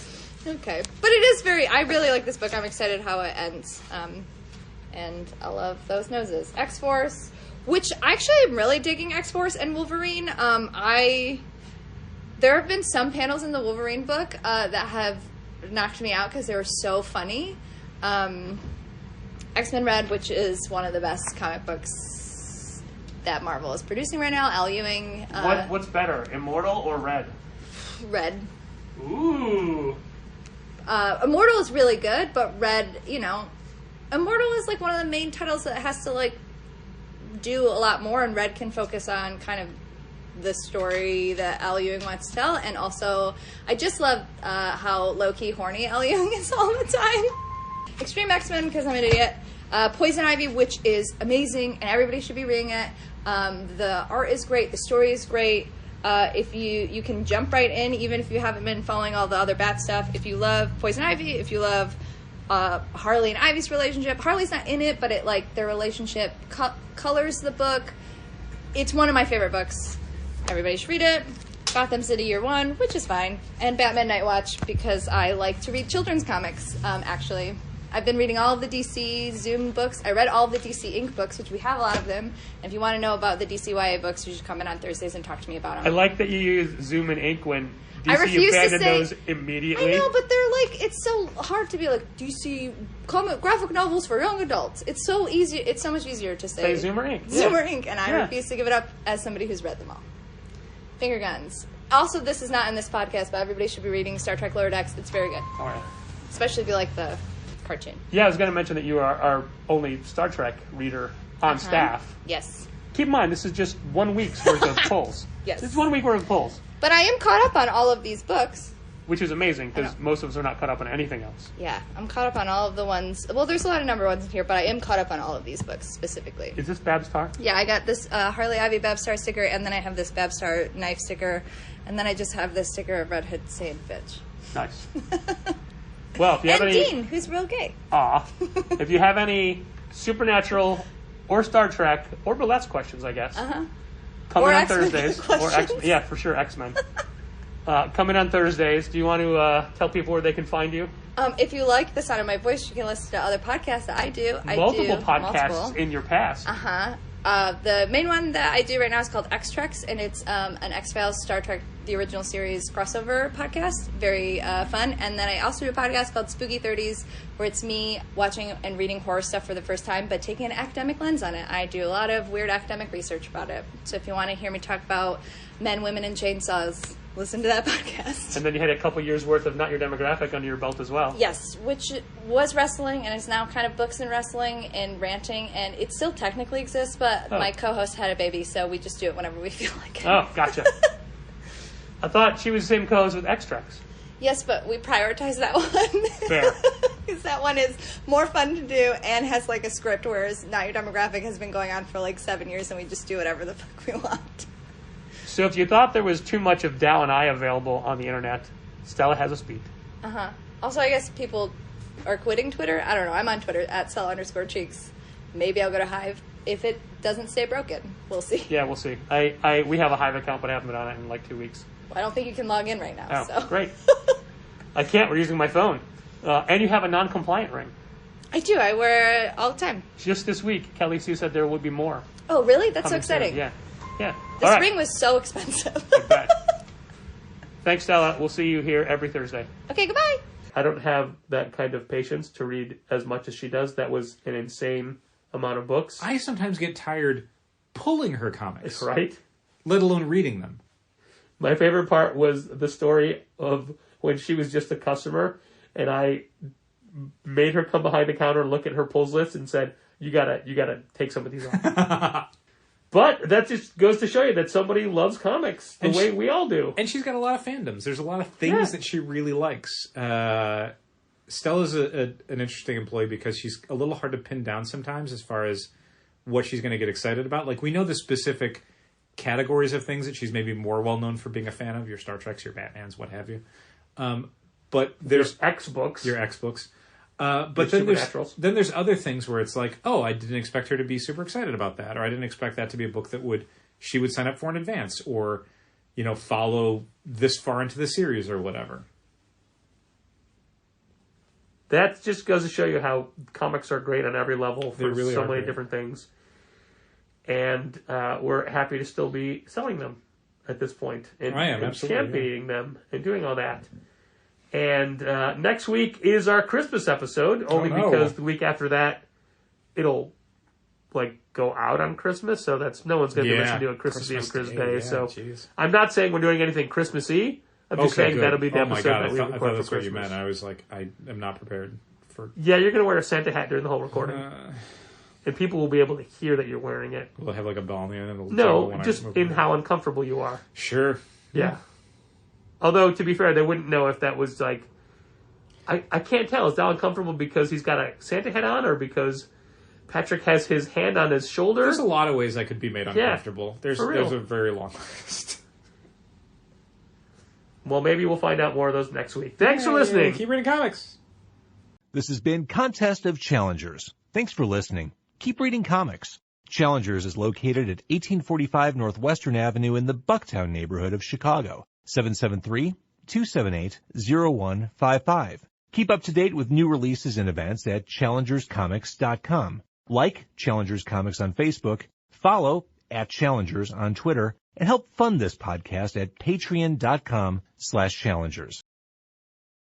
Okay. But it is I really like this book. I'm excited how it ends. And I love those noses. X-Force, which I actually am really digging X-Force and Wolverine. There have been some panels in the Wolverine book that have knocked me out because they were so funny. X-Men Red, which is one of the best comic books that Marvel is producing right now. Al Ewing. What's better, Immortal or Red? Red. Ooh. Immortal is really good, but Red, Immortal is one of the main titles that has to do a lot more, and Red can focus on kind of the story that Al Ewing wants to tell. And also, I just love how low-key horny Al Ewing is all the time. Extreme X-Men, because I'm an idiot. Poison Ivy, which is amazing, and everybody should be reading it. The art is great. The story is great. If you can jump right in, even if you haven't been following all the other Bat stuff. If you love Poison Ivy, if you love Harley and Ivy's relationship. Harley's not in it, but it their relationship colors the book. It's one of my favorite books. Everybody should read it. Gotham City Year One, which is fine, and Batman Night Watch because I like to read children's comics. Actually, I've been reading all of the DC Zoom books. I read all of the DC Ink books, which we have a lot of them. And if you want to know about the DCYA books, you should come in on Thursdays and talk to me about them. I like that you use Zoom and Ink when I DC refuse to abandoned say- those immediately. I know, but they're like, it's so hard to be like, DC graphic novels for young adults. It's so easy. It's so much easier to Say Zoom or Ink. Zoom Yeah. or Ink, and I Yeah. refuse to give it up as somebody who's read them all. Finger guns. Also, this is not in this podcast, but everybody should be reading Star Trek Lower Decks. It's very good. All right. Especially if you like the cartoon. Yeah, I was going to mention that you are our only Star Trek reader on staff. Yes. Keep in mind, this is just 1 week's worth of polls. Yes. It's 1 week worth of polls, But I am caught up on all of these books. which is amazing because I know. most of us are not caught up on anything else. Yeah, I'm caught up on all of the ones. Well, there's a lot of number ones in here, but I am caught up on all of these books specifically. Is this Babs Tar? Yeah, I got this Harley Ivy Babstar sticker, and then I have this Babstar knife sticker, and then I just have this sticker of Redhead saying bitch. Nice. Well, if you have And any... Dean, who's real gay. Aw. If you have any Supernatural or Star Trek or burlesque questions, I guess, come Or in on X-Men Thursdays. questions. Yeah, for sure, X-Men. Come in on Thursdays. Do you want to tell people where they can find you? If you like the sound of my voice, you can listen to other podcasts that I do. Multiple podcasts in your past. The main one that I do right now is called X-Trex, and it's an X-Files Star Trek, the original series crossover podcast. Very fun. And then I also do a podcast called Spooky 30s, where it's me watching and reading horror stuff for the first time, but taking an academic lens on it. I do a lot of weird academic research about it. So if you want to hear me talk about men, women, and chainsaws, listen to that podcast. And then you had a couple years worth of Not Your Demographic under your belt as well. Yes, which was wrestling and is now kind of books and wrestling and ranting, and it still technically exists, but my co-host had a baby, so we just do it whenever we feel like it. Oh, gotcha. I thought she was the same co-host with X-Trex. Yes, but we prioritize that one. Fair. Because that one is more fun to do and has like a script, whereas Not Your Demographic has been going on for like 7 years, and we just do whatever the fuck we want. So if you thought there was too much of Dal and I available on the internet, Stella has a speed. Also, I guess people are quitting Twitter. I don't know. I'm on Twitter at Stella_Cheeks. Maybe I'll go to Hive if it doesn't stay broken. We'll see. Yeah, we'll see. We have a Hive account, but I haven't been on it in like 2 weeks. Well, I don't think you can log in right now. Oh, So great. I can't. We're using my phone. And you have a non-compliant ring. I do. I wear it all the time. Just this week, Kelly Sue said there would be more. Oh, really? That's so coming soon. exciting. Yeah. Yeah. This All right. ring was so expensive. I bet. Thanks, Stella. We'll see you here every Thursday. Okay, goodbye. I don't have that kind of patience to read as much as she does. That was an insane amount of books. I sometimes get tired pulling her comics, Right? let alone reading them. My favorite part was the story of when she was just a customer and I made her come behind the counter and look at her pulls list and said, you gotta take some of these off. But that just goes to show you that somebody loves comics the way we all do. And she's got a lot of fandoms. There's a lot of things that she really likes. Stella's an interesting employee because she's a little hard to pin down sometimes as far as what she's going to get excited about. Like, we know the specific categories of things that she's maybe more well known for being a fan of, your Star Treks, your Batmans, what have you. But there's X books. your X books. But Your then there's other things where it's like, oh, I didn't expect her to be super excited about that, or I didn't expect that to be a book that she would sign up for in advance, or follow this far into the series or whatever. That just goes to show you how comics are great on every level for really so are many great. different things. And we're happy to still be selling them at this point. And, I am, and absolutely, championing them and doing all that. And next week is our Christmas episode, only because the week after that, it'll go out on Christmas. So no one's going to be listening to it Christmas Eve, Christmas Day. yeah, so geez. I'm not saying we're doing anything Christmassy. I'm just saying good. that'll be the oh my episode God, that we I record thought that's for what you Christmas. meant. I was like, I am not prepared for... Yeah, you're going to wear a Santa hat during the whole recording. And people will be able to hear that you're wearing it. Will I have like a ball in the end? And it'll juggle No, when I just move in around? how uncomfortable you are. Sure. Yeah. Although, to be fair, they wouldn't know if that was I can't tell. Is that uncomfortable because he's got a Santa hat on or because Patrick has his hand on his shoulder? There's a lot of ways I could be made uncomfortable. for real. There's a very long list. Well, maybe we'll find out more of those next week. Thanks for listening. Keep reading comics. This has been Contest of Challengers. Thanks for listening. Keep reading comics. Challengers is located at 1845 Northwestern Avenue in the Bucktown neighborhood of Chicago. 773-278-0155. Keep up to date with new releases and events at challengerscomics.com. Like Challengers Comics on Facebook, follow @Challengers on Twitter, and help fund this podcast at patreon.com/challengers.